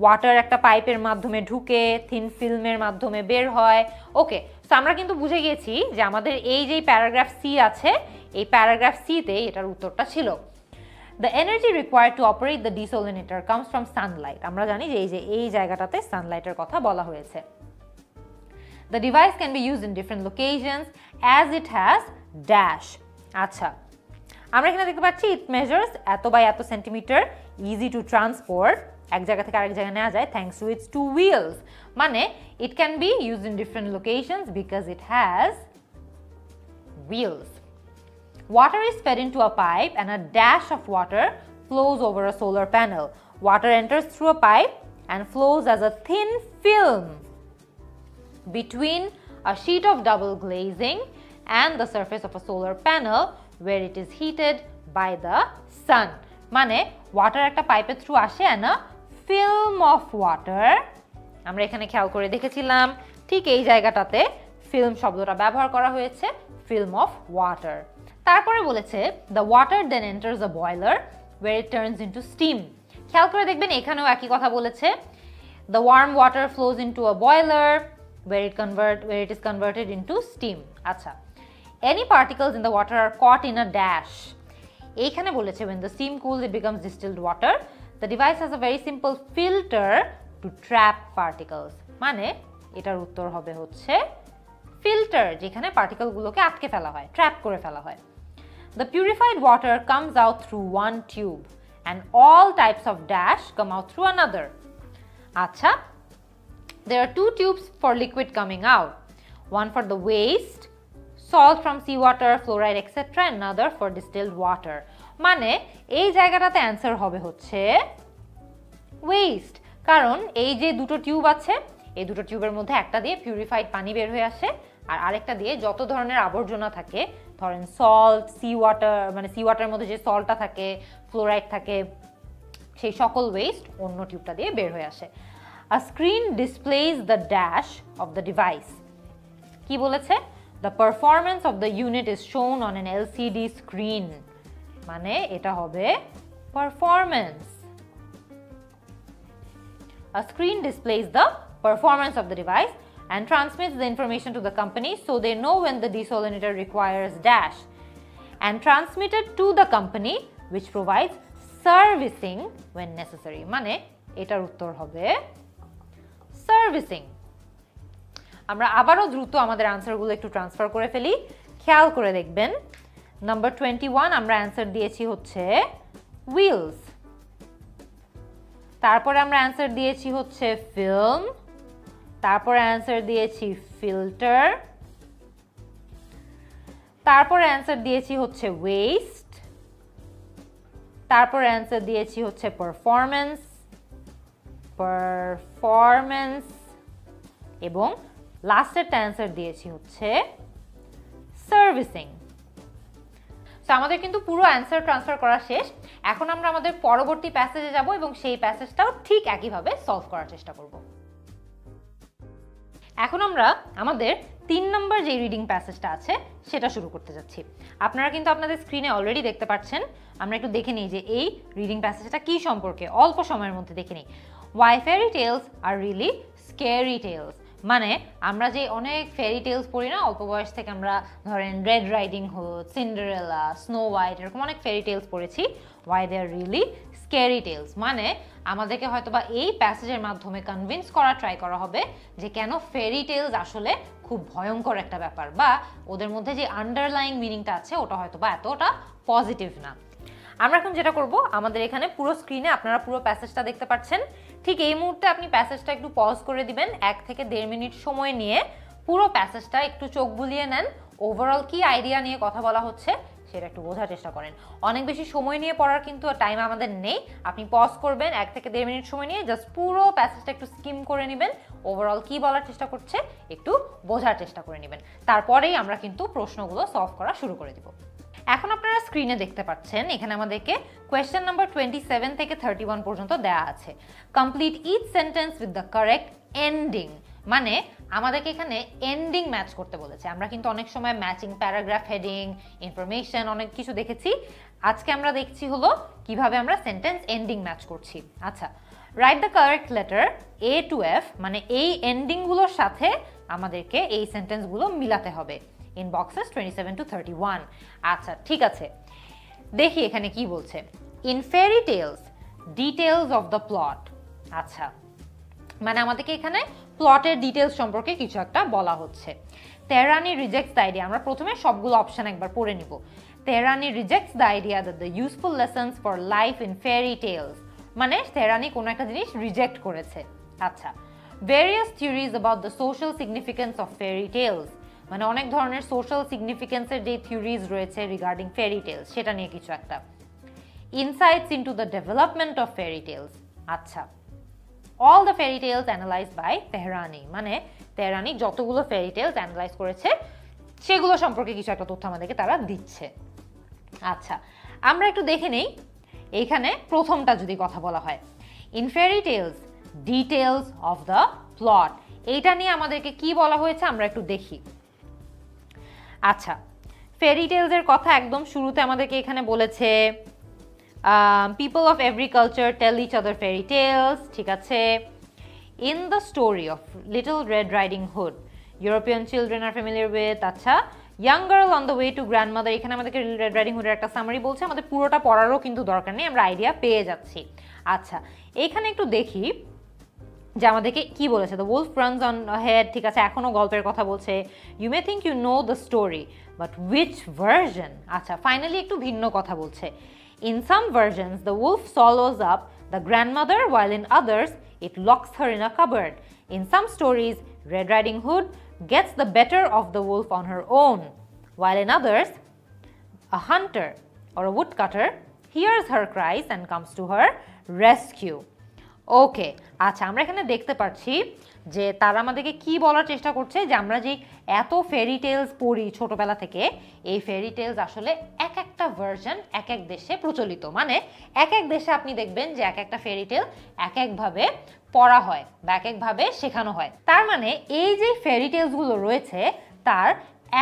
A: ওয়াটার একটা পাইপের মাধ্যমে ঢুকে থিন ফিল্মের মাধ্যমে বের হয়। ওকে, সো আমরা কিন্তু বুঝে গেছি যে আমাদের এই যে প্যারাগ্রাফ সি আছে, এই প্যারাগ্রাফ সিতে এটার উত্তরটা ছিল। The energy required to operate the desolinator comes from sunlight. আমরা জানি যে এই জায়গাটাতে সানলাইটের কথা বলা হয়েছে। The device can be used in different locations as it has dash. আচ্ছা, আমরা এখানে দেখতে পাচ্ছি it measures এত বাই এত সেন্টিমিটার, easy to transport, এক জায়গা থেকে আরেক জায়গায় নেওয়া যায় thanks to its 2 wheels, মানে it can be used in different locations because it has wheels. Water is fed into a pipe and a dash of water flows over a solar panel. Water enters through a pipe and flows as a thin film between a sheet of double glazing and the surface of a solar panel where it is heated by the sun. মানে water একটা পাইপের through আসে and a film of water, আমরা এখানে খেয়াল করে দেখেছিলাম ঠিক এই জায়গাটাতে ফিল্ম শব্দটা ব্যবহার করা হয়েছে, film of water। তারপরে বলেছে the water then enters a boiler where it turns into steam। খেয়াল করে দেখবেন এখানেও একই কথা বলেছে, the warm water flows into a boiler where it is converted into steam। আচ্ছা, any particles in the water are caught in a dash। এইখানে বলেছে when the steam cools it becomes distilled water, the device has a very simple filter to trap particles, মানে এটার উত্তর হবে হচ্ছে filter, যেখানে পার্টিকেলগুলোকে আটকে ফেলা হয়, ট্র্যাপ করে ফেলা হয়। The purified water comes out through one tube and all types of dash come out through another. Acha, there are 2 tubes for liquid coming out, one for the waste, salt from seawater, fluoride, etc., and another for distilled water. মানে এই জায়গাটাতে answer হবে হচ্ছে West, কারণ এই যে দুটো tube আছে, এই দুটো টিউবের মধ্যে একটা দিয়ে পিউরিফাইড পানি বের হয়ে আসে আর আরেকটা দিয়ে যত ধরনের আবর্জনা থাকে, ধরেন সল্ট, সি ওয়াটার, মানে সি ওয়াটারের মধ্যে যে সল্টটা থাকে, ফ্লোরাইড থাকে, সেই সকল ওয়েস্ট অন্য টিউবটা দিয়ে বের হয়ে আসে। A screen displays the dash of the device. কি বলেছে? The performance of the unit is shown on an LCD screen. মানে এটা হবে performance. A screen displays the performance of the device and transmits the information to the company so they know when the desolinator requires dash, and transmitted to the company which provides servicing when necessary. মানে এটার উত্তর হবে servicing. আমরা আবারও দ্রুত আমাদের আনসারগুলো একটু transfer করে ফেলি। খেয়াল করে দেখবেন, নাম্বার 21 আমরা অ্যান্সার দিয়েছি হচ্ছে হুইলস, তারপরে আমরা অ্যান্সার দিয়েছি হচ্ছে ফিল্ম, তারপরে অ্যান্সার দিয়েছি ফিল্টার, তারপরে অ্যান্সার দিয়েছি হচ্ছে ওয়েস্ট, তারপরে অ্যান্সার দিয়েছি হচ্ছে পারফরম্যান্স এবং লাস্টেরটা অ্যান্সার দিয়েছি হচ্ছে সার্ভিসিং। তো আমাদের কিন্তু পুরো অ্যান্সার ট্রান্সফার করা শেষ। এখন আমরা আমাদের পরবর্তী প্যাসেজে যাব এবং সেই প্যাসেজটাও ঠিক একইভাবে সলভ করার চেষ্টা করব। এখন আমরা আমাদের 3 নম্বর যে রিডিং প্যাসেজটা আছে সেটা শুরু করতে যাচ্ছি। আপনারা কিন্তু আপনাদের স্ক্রিনে অলরেডি দেখতে পাচ্ছেন। আমরা একটু দেখে নিই যে এই রিডিং প্যাসেজটা কি সম্পর্কে, অল্প সময়ের মধ্যে দেখে নিই। Why fairy tales are really scary tales. মানে আমরা যে অনেক ফেরি টেলস পড়ি না অল্প বয়স থেকে, আমরা ধরেন Red Riding Hood, Cinderella, Snow White, এরকম অনেক ফেরি টেলস পড়েছি। Why they are really scary tales, মানে আমাদেরকে হয়তোবা এই প্যাসেজের মাধ্যমে কনভিন্স করা ট্রাই করা হবে যে কেন ফেরি টেলস আসলে খুব ভয়ঙ্কর একটা ব্যাপার, বা ওদের মধ্যে যে আন্ডারলাইং মিনিংটা আছে ওটা হয়তোবা এতটা পজিটিভ না। আমরা এখন যেটা করব, আমাদের এখানে পুরো স্ক্রিনে আপনারা পুরো প্যাসেজটা দেখতে পাচ্ছেন। ঠিক এই মুহূর্তে আপনি প্যাসেজটা একটু পজ করে দিবেন, 1 থেকে 1.5 মিনিট সময় নিয়ে পুরো প্যাসেজটা একটু চোখ বুলিয়ে নেন। ওভারঅল কি আইডিয়া নিয়ে কথা বলা হচ্ছে সেটা একটু বোঝার চেষ্টা করেন। অনেক বেশি সময় নিয়ে পড়ার কিন্তু টাইম আমাদের নেই। আপনি পজ করবেন, 1 থেকে 1.5 মিনিট সময় নিয়ে জাস্ট পুরো প্যাসেজটা একটু স্কিম করে নেবেন। ওভারঅল কি বলার চেষ্টা করছে একটু বোঝার চেষ্টা করে নেবেন। তারপরেই আমরা কিন্তু প্রশ্নগুলো সলভ করা শুরু করে দিব। এখন আপনারা স্ক্রিনে দেখতে পাচ্ছেন এখানে আমাদেরকে কোয়েশ্চেন নাম্বার 27 থেকে 31 পর্যন্ত দেয়া আছে। Complete each sentence with the correct ending, মানে আমাদেরকে এখানে এন্ডিং ম্যাচ করতে বলেছে। আমরা কিন্তু অনেক সময় ম্যাচিং প্যারাগ্রাফ হেডিং, ইনফরমেশন অনেক কিছু দেখেছি। আজকে আমরা দেখছি হলো কিভাবে আমরা সেন্টেন্স এন্ডিং ম্যাচ করছি। আচ্ছা, right the correct letter A to F, মানে এই এন্ডিংগুলোর সাথে আমাদেরকে এই সেন্টেন্সগুলো মিলাতে হবে ইন বক্সেস 27 to 31। আচ্ছা ঠিক আছে, দেখি এখানে কি বলছে। In fairy tales details of the plot. আচ্ছা, মানে আমাদেরকে এখানে প্লটের ডিটেলস সম্পর্কে কিছু একটা বলা হচ্ছে। তেহরানি রিজেক্টস দ্য আইডিয়া, আমরা প্রথমে সবগুলো অপশন একবার পড়ে নিব। Tehrani rejects the idea that the useful lessons for life in fairy tales, মানে তেহরানি কোনো একটা জিনিস রিজেক্ট করেছে। আচ্ছা, various theories about the social significance of fairy tales, মানে অনেক ধরনের সোশ্যাল সিগনিফিকেন্সের যে থিওরিজ রয়েছে রিগার্ডিং ফেরি টেলস সেটা নিয়ে কিছু একটা। Insights into the development of fairy tales. আচ্ছা, all the fairy tales analysed by Tehrani, মানে তেহরানি যতগুলো ফেরি টেলস অ্যানালাইজ করেছে সেগুলো সম্পর্কে কিছু একটা তথ্য আমাদেরকে তারা দিচ্ছে। আচ্ছা, আমরা একটু দেখে নেই এইখানে প্রথমটা যদি কথা বলা হয়, in fairy tales details of the plot, এইটা নিয়ে আমাদেরকে কি বলা হয়েছে আমরা একটু দেখি। আচ্ছা, ফেরি টেলসের কথা একদম শুরুতে আমাদেরকে এখানে বলেছে people of every culture tell each other fairy tales, ঠিক আছে। In the story of Little Red Riding Hood European children are familiar with. আচ্ছা, young girl on the way to grandmother, এখানে আমাদেরকে রেড রাইডিং হুডের একটা summary বলছে, আমাদের পুরোটা পড়ারও কিন্তু দরকার নেই, আমরা আইডিয়া পেয়ে যাচ্ছি। আচ্ছা, এখানে একটু দেখি যে আমাদেরকে কি বলেছে। The wolf runs on ahead, ঠিক আছে, এখনো গল্পের কথা বলছে। You may think you know the story but which version. আচ্ছা, ফাইনালি একটু ভিন্ন কথা বলছে। In some versions the wolf swallows up the grandmother while in others it locks her in a cupboard. In some stories Red Riding Hood gets the better of the wolf on her own, while in others a hunter or a woodcutter hears her cries and comes to her rescue. ওকে, আচ্ছা, আমরা এখানে দেখতে পাচ্ছি যে তারা আমাদেরকে কি বলার চেষ্টা করছে যে আমরা যে এত ফেরি টেলস পড়ি ছোটবেলা থেকে, এই ফেরি টেলস আসলে এক একটা ভার্জন এক এক দেশে প্রচলিত, মানে এক এক দেশে আপনি দেখবেন যে এক একটা ফেরি টেল এক একভাবে পড়া হয় বা এক একভাবে শেখানো হয়। তার মানে এই যে ফেরি টেলসগুলো রয়েছে তার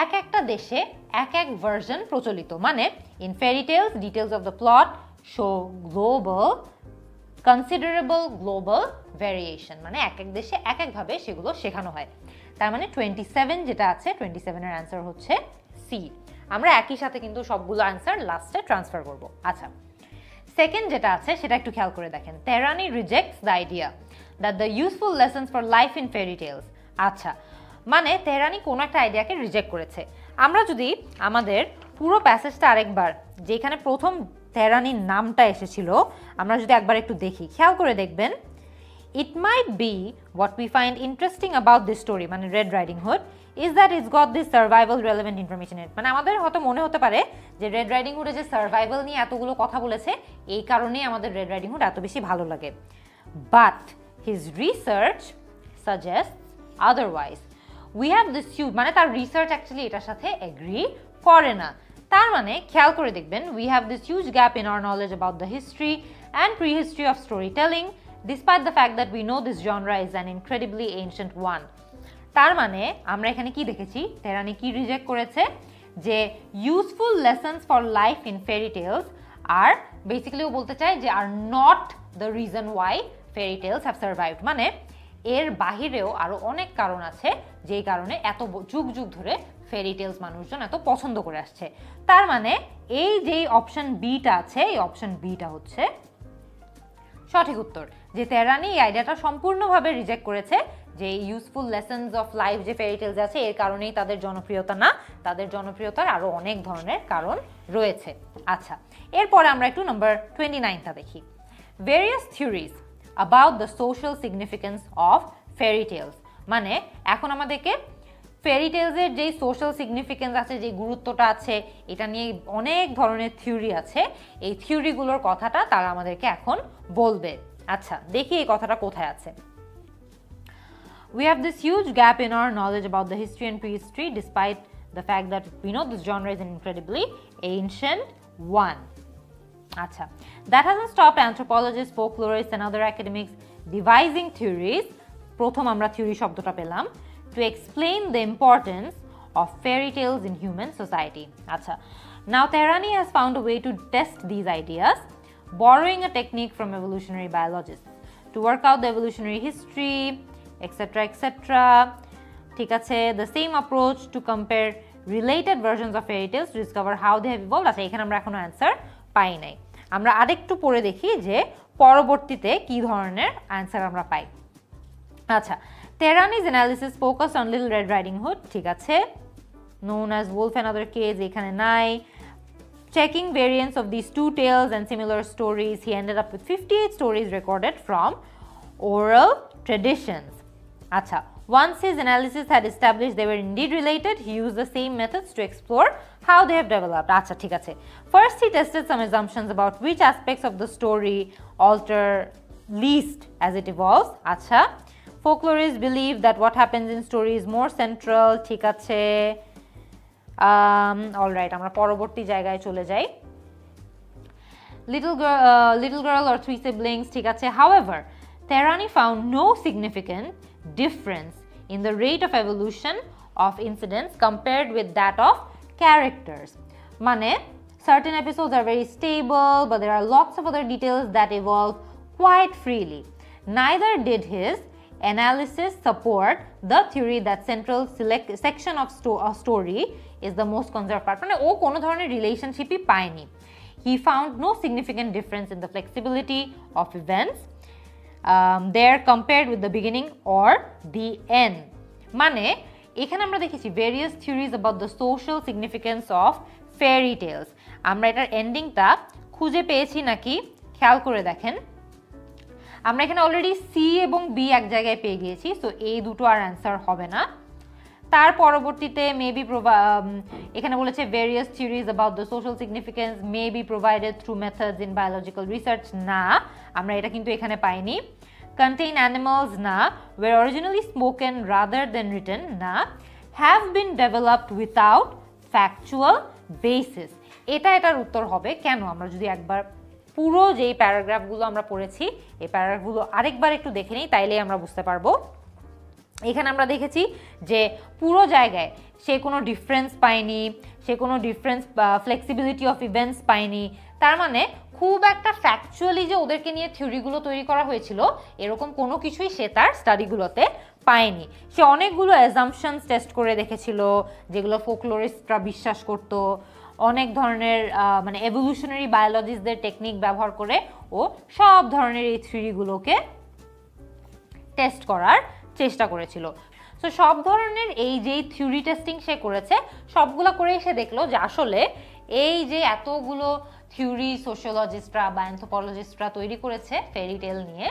A: এক একটা দেশে এক এক ভার্জন প্রচলিত, মানে in fairy tales details of the plot show global considerable global variation, মানে এক এক দেশে এক একভাবে সেগুলো শেখানো হয়। তার মানে 27 যেটা আছে, 27-এর অ্যান্সার হচ্ছে সি। আমরা একই সাথে কিন্তু সবগুলো অ্যান্সার লাস্টে ট্রান্সফার করব। আচ্ছা, সেকেন্ড যেটা আছে সেটা একটু খেয়াল করে দেখেন। Tehrani rejects the idea that the useful lessons for life in fairy tales. আচ্ছা, মানে তেহরানি কোনো একটা আইডিয়াকে রিজেক্ট করেছে। আমরা যদি আমাদের পুরো প্যাসেজটা আরেকবার, যেখানে প্রথম তেহরানির নামটা এসেছিল, আমরা যদি একবার একটু দেখি, খেয়াল করে দেখবেন, it might be what we find interesting about this story, মানে red Riding Hood, is that it's got this survival relevant information. মানে আমাদের হয়তো মনে হতে পারে যে রেড রাইডিং হুডে যে সার্ভাইভাল নিয়ে এতগুলো কথা বলেছে এই কারণেই আমাদের রেড রাইডিং হুড এত বেশি ভালো লাগে, but his research suggests otherwise. We have this huge, মানে তার রিসার্চ অ্যাকচুয়ালি এটার সাথে এগ্রি করে না। তার মানে খেয়াল করে দেখবেন, we have this huge gap in our knowledge about the history and pre history of story telling despite the fact that we know this genre is an incredibly ancient one. তার মানে আমরা এখানে কি দেখেছি, তেহরানি কি রিজেক্ট করেছে, যে useful lessons for life in fairy tales আর বেসিক্যালি ও বলতে চায় যে are not the reason why fairy tales have survived, মানে এর বাহিরেও আরো অনেক কারণ আছে যেই কারণে এত যুগ যুগ ধরে ফেরি টেলস মানুষজন এত পছন্দ করে আসছে। তার মানে এই যে অপশন বিটা আছে, এই অপশন বিটা হচ্ছে সঠিক উত্তর। যে তেহরানি এই আইডিয়াটা সম্পূর্ণভাবে রিজেক্ট করেছে যে ইউজফুল লেসনস অফ লাইফ যে ফেরি টেলস আছে এর কারণেই তাদের জনপ্রিয়তা না, তাদের জনপ্রিয়তার আরো অনেক ধরনের কারণ রয়েছে। আচ্ছা, এরপরে আমরা একটু নাম্বার 29টা দেখি। Various theories about the social significance of fairy tales. মানে এখন আমাদেরকে ফেরি টেলসের যেই সোশ্যাল সিগনিফিকেন্স আছে, যে গুরুত্বটা আছে, এটা নিয়ে অনেক ধরনের থিওরি আছে। এই থিওরিগুলোর কথাটা তারা আমাদেরকে এখন বলবে। আচ্ছা, দেখি এই কথাটা কোথায় আছে। We have this huge gap in our knowledge about the history and prehistory despite the fact that we know this genre is an incredibly ancient one. Acha. That hasn't stopped anthropologists, folklorists and other academics devising theories, prothom amra theory shobdota pelam, to explain the importance of fairy tales in human society. Acha. Now Tehrani has found a way to test these ideas, borrowing a technique from evolutionary biologists to work out the evolutionary history, etc. etc. ঠিক আছে, the same approach to compare related versions of fairy tales to discover how they have evolved. আচ্ছা, এখানে আমরা এখনো answer পাই নাই। আমরা আরেকটু পড়ে দেখি যে পরবর্তীতে কি ধরনের অ্যান্সার আমরা পাই। আচ্ছা, Tehrani's analysis focused on Little Red Riding Hood, ঠিক আছে, known as Wolf and Other Kids, এখানে নাই। Checking variants of these two tales and similar stories, he ended up with 58 stories recorded from oral traditions. Acha. Once his analysis had established they were indeed related, he used the same methods to explore how they have developed. Acha, ঠিক আছে। First, he tested some assumptions about which aspects of the story alter least as it evolves. Acha. Folklorists believe that what happens in story is more central. ঠিক আছে। Alright, আমরা পরবর্তী জায়গায় চলে যাই। Little girl or three siblings, ঠিক আছে। However, Tehrani found no significant difference in the rate of evolution of incidents compared with that of characters. মানে certain episodes are very stable, but there are lots of other details that evolve quite freely. Neither did his analysis support the theory that central section of story is the most conserved part. মানে ও কোনো ধরনের রিলেশনশিপই পায়নি। He found no significant difference in the flexibility of events there compared with the beginning or the end. মানে এখানে আমরা দেখেছি various theories about the social significance of fairy tales. আমরা এটার এন্ডিংটা খুঁজে পেয়েছি নাকি খেয়াল করে দেখেন। আমরা এখানে অলরেডি সি এবং বি এক জায়গায় পেয়ে গিয়েছি, সো এই দুটো আর অ্যান্সার হবে না। তার পরবর্তীতে মেবি এখানে বলেছে various theories about the social significance may be provided through methods in biological research, না, আমরা এটা কিন্তু এখানে পাইনি। কন্টেইন অ্যানিমালস, না। Were originally spoken rather than written, না। Have been developed without factual basis, এটার উত্তর হবে। কেন? আমরা যদি একবার পুরো যেই প্যারাগ্রাফগুলো আমরা পড়েছি এই প্যারাগ্রাফগুলো আরেকবার একটু দেখে নিই, তাইলেই আমরা বুঝতে পারবো। এখানে আমরা দেখেছি যে পুরো জায়গায় সে কোনো ডিফারেন্স পায়নি, সে কোনো ডিফারেন্স ফ্লেক্সিবিলিটি অফ ইভেন্টস পায়নি। তার মানে খুব একটা ফ্যাকচুয়ালি যে ওদেরকে নিয়ে থিওরিগুলো তৈরি করা হয়েছিল এরকম কোনো কিছুই সে তার স্টাডিগুলোতে পায়নি। সে অনেকগুলো অ্যাজাম্পশনস টেস্ট করে দেখেছিল যেগুলো ফোকলোরিস্টরা বিশ্বাস করত। অনেক ধরনের মানে এভলিউশনারি বায়োলজিস্টদের টেকনিক ব্যবহার করে ও সব ধরনের এই থিওরিগুলোকে টেস্ট করার চেষ্টা করেছিল। সো সব ধরনের এই যেই থিওরি টেস্টিং সে করেছে সবগুলো করেই সে দেখলো যে আসলে এই যে এতগুলো থিওরি সোশিওলজিস্টরা বা অ্যানথ্রোপোলজিস্টরা তৈরি করেছে ফেরি টেল নিয়ে,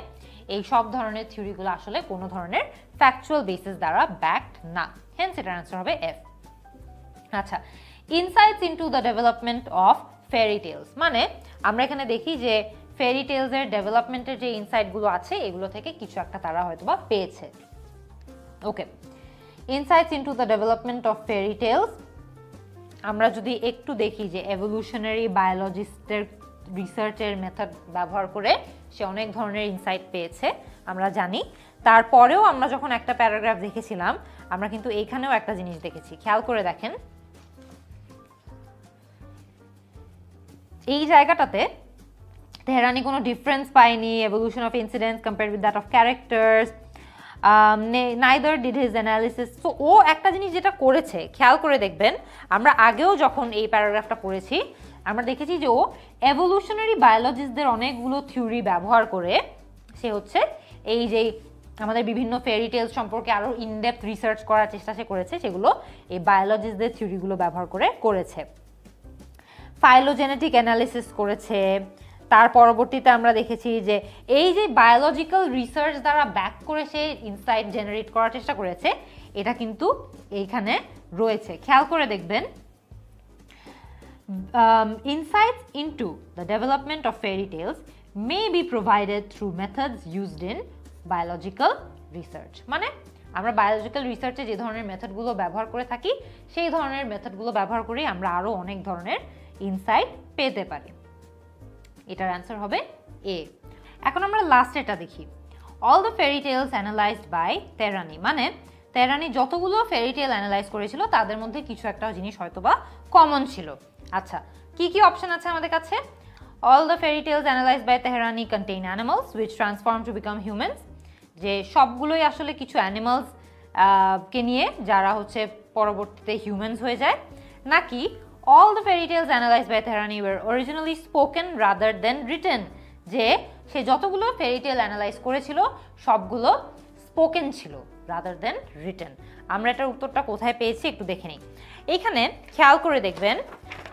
A: এই সব ধরনের থিওরিগুলো আসলে কোনো ধরনের ফ্যাকচুয়াল বেসিস দ্বারা ব্যাকড না। হেন্স এটার অ্যান্সার হবে এফ। আচ্ছা, insights into the development of fairy tales, মানে আমরা এখানে দেখি যে ফেরি টেলসের ডেভেলপমেন্টের যে ইনসাইটগুলো আছে এগুলো থেকে কিছু একটা তারা হয়তোবা পেয়েছে। Okay, insights into the development of fairy tales, আমরা যদি একটু দেখি যে এভলিউশনারি বায়োলজিস্টের রিসার্চের মেথড ব্যবহার করে সে অনেক ধরনের ইনসাইট পেয়েছে আমরা জানি। তারপরেও আমরা যখন একটা প্যারাগ্রাফ দেখেছিলাম আমরা কিন্তু এইখানেও একটা জিনিস দেখেছি, খেয়াল করে দেখেন। এই জায়গাটাতে তেহরানি কোনো ডিফারেন্স পায়নি, evolution of incidents compared with that of characters, neither did his analysis. So ও একটা জিনিস যেটা করেছে খেয়াল করে দেখবেন, আমরা আগেও যখন এই প্যারাগ্রাফটা পড়েছি আমরা দেখেছি যে ও এভলিউশনারি বায়োলজিস্টদের অনেকগুলো থিওরি ব্যবহার করে সে হচ্ছে এই যে আমাদের বিভিন্ন ফেয়ারি টেলস সম্পর্কে আরও ইনডেপথ রিসার্চ করার চেষ্টা সে করেছে, সেগুলো এই বায়োলজিস্টদের থিওরিগুলো ব্যবহার করে করেছে। ফাইলোজেনেটিক অ্যানালিসিস করেছে। তার পরবর্তীতে আমরা দেখেছি যে এই যে বায়োলজিক্যাল রিসার্চ দ্বারা ব্যাক করে সে ইনসাইট জেনারেট করার চেষ্টা করেছে, এটা কিন্তু এইখানে রয়েছে। খেয়াল করে দেখবেন, insights into the development of fairy tales may be provided through methods used in biological research. মানে আমরা বায়োলজিক্যাল রিসার্চে যে ধরনের মেথডগুলো ব্যবহার করে থাকি সেই ধরনের মেথডগুলো ব্যবহার করে আমরা আরও অনেক ধরনের ইনসাইট পেতে পারি। এটার অ্যান্সার হবে এ। এখন আমরা লাস্ট এটা দেখি, all the fairy tales analysed by Tehrani. মানে তেরানি যতগুলো ফেয়ারি টেল অ্যানালাইজ করেছিল তাদের মধ্যে কিছু একটা জিনিস হয়তোবা কমন ছিল। আচ্ছা, কি কি অপশন আছে আমাদের কাছে? All the fairy tales analysed by Tehrani contain animals which transform to become humans. যে সবগুলোই আসলে কিছু অ্যানিমালস কে নিয়ে যারা হচ্ছে পরবর্তীতে হিউম্যানস হয়ে যায়, নাকি all the fairy tales analyzed by Tehrani were originally spoken rather than written, যে সে যতগুলো ফেয়ারি টেল অ্যানালাইজ করেছিল সবগুলো স্পোকেন ছিল rather than written। আমরা এটার উত্তরটা কোথায় পেয়েছি একটু দেখে নিই। এইখানে খেয়াল করে দেখবেন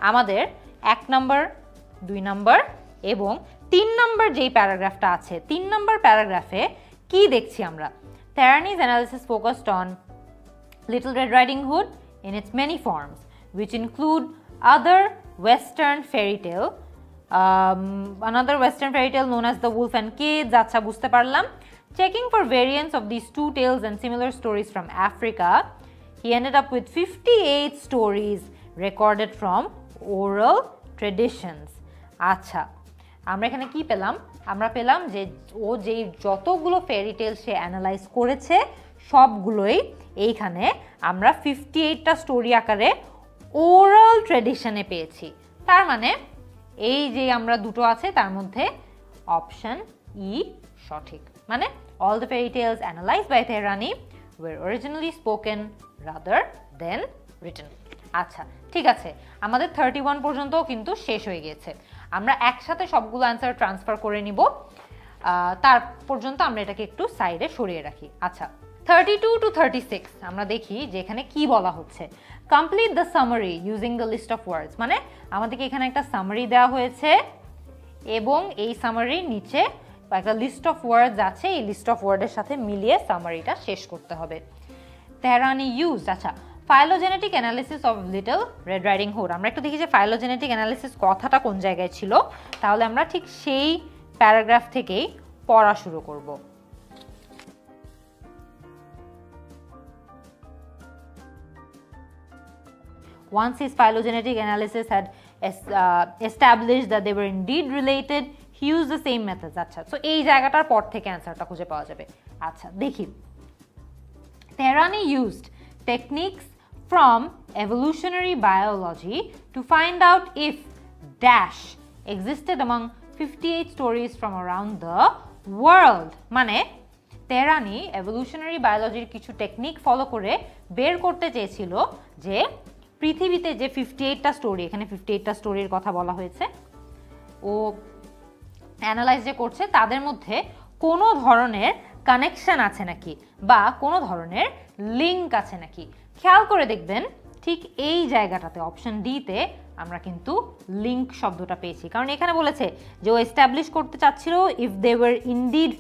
A: আমাদের 1 নম্বর 2 নম্বর এবং 3 নম্বর যেই প্যারাগ্রাফটা আছে, 3 নম্বর প্যারাগ্রাফে কি দেখছি আমরা? Tehrani's analysis focused on Little Red Riding Hood in its many forms, which include other Western fairy tale, another Western fairy tale known as The Wolf and Kids. আচ্ছা, বুঝতে পারলাম। Checking for variants of these two tales and similar stories from Africa, he ended up with 58 stories recorded from oral traditions. আচ্ছা, আমরা এখানে কি পেলাম? আমরা পেলাম যে ও যেই যতগুলো ফেয়ারি টেল সে অ্যানালাইজ করেছে সবগুলোই এইখানে আমরা 58টা স্টোরি আকারে ওরাল ট্রেডিশনে পেয়েছি। তার মানে এই যে আমরা দুটো আছে তার মধ্যে অপশন ই সঠিক। মানে all the fairy tales analyzed by Tehrani were originally spoken rather than written. আচ্ছা, ঠিক আছে, আমাদের 31 পর্যন্ত কিন্তু শেষ হয়ে গিয়েছে। আমরা একসাথে সবগুলো অ্যান্সার ট্রান্সফার করে নিব, তার পর্যন্ত আমরা এটাকে একটু সাইডে সরিয়ে রাখি। আচ্ছা, 32 to 36 আমরা দেখি যে এখানে কি বলা হচ্ছে। Complete the summary using the list of words. মানে আমাদেরকে এখানে একটা সামারি দেওয়া হয়েছে এবং এই সামারির নিচে একটা লিস্ট অফ ওয়ার্ডস আছে, এই লিস্ট অফ ওয়ার্ডের সাথে মিলিয়ে সামারিটা শেষ করতে হবে। তেহরানি ইউজড, আচ্ছা, phylogenetic analysis of Little Red Riding hood. আমরা একটু দেখি যে ফাইলোজেনেটিক অ্যানালিসিস কথাটা কোন জায়গায় ছিল, তাহলে আমরা ঠিক সেই প্যারাগ্রাফ থেকেই পড়া শুরু করব। Once his phylogenetic analysis had established that they were indeed related, he used the same methods. আচ্ছা, so এই জায়গাটার পর থেকে অ্যান্সারটা খুঁজে পাওয়া যাবে। আচ্ছা, দেখি, Tehrani used techniques from evolutionary biology to find out if dash existed among 58 stories from around the world. মানে তেহরানি এভলিউশনারি বায়োলজির কিছু টেকনিক ফলো করে বের করতে চেয়েছিল যে পৃথিবীতে যে 58টা স্টোরি, এখানে 58টা স্টোরির কথা বলা হয়েছে, ও অ্যানালাইজ যে করছে তাদের মধ্যে কোনো ধরনের কানেকশন আছে নাকি বা কোনো ধরনের লিঙ্ক আছে নাকি। খেয়াল করে দেখবেন ঠিক এই জায়গাটাতে অপশন ডিতে আমরা কিন্তু লিঙ্ক শব্দটা পেয়েছি, কারণ এখানে বলেছে যে ও এস্টাবলিশ করতে চাচ্ছিল if they were indeed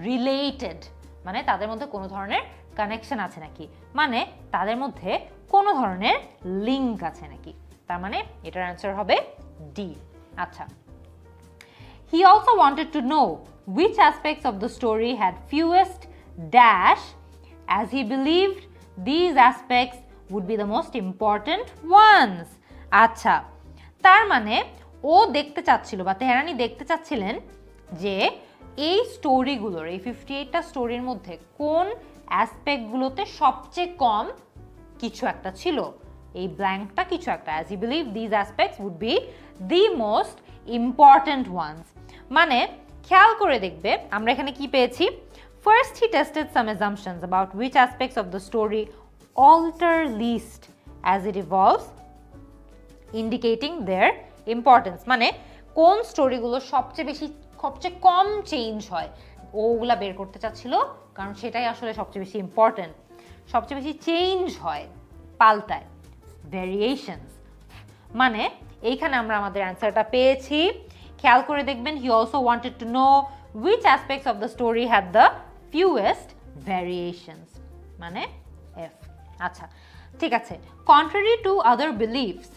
A: related, মানে তাদের মধ্যে কোনো ধরনের কানেকশন আছে নাকি, মানে তাদের মধ্যে কোনো ধরনের লিঙ্ক আছে নাকি। তার মানে এটার অ্যান্সার হবে ডি। আচ্ছা, he also wanted to know which aspects of the story had fewest dash, as he believed these aspects would be the most important ones. আচ্ছা, তার মানে ও দেখতে চাচ্ছিল বা তেহরানি দেখতে চাচ্ছিলেন যে এই স্টোরিগুলোর, এই 58টা স্টোরির মধ্যে কোন অ্যাসপেক্টগুলোতে সবচেয়ে কম কিছু একটা ছিল, এই ব্ল্যাঙ্কটা কিছু একটা। as he believed these aspects would be the most important ones, মানে খেয়াল করে দেখবে আমরা এখানে কি পেয়েছি, First, he tested some assumptions about which aspects of the story alter least as it evolves, indicating their importance. মানে কোন স্টোরিগুলো সবচেয়ে কম চেঞ্জ হয় ওগুলা বের করতে চাচ্ছিল, কারণ সেটাই আসলে সবচেয়ে বেশি ইম্পর্টেন্ট, সবচেয়ে বেশি চেঞ্জ হয়, পাল্টায়, ভেরিয়েশনস। মানে এইখানে আমরা আমাদের অ্যান্সারটা পেয়েছি। খেয়াল করে দেখবেন, he also wanted to know which aspects of the story had the fewest variations, মানে F। আচ্ছা ঠিক আছে, contrary to other beliefs,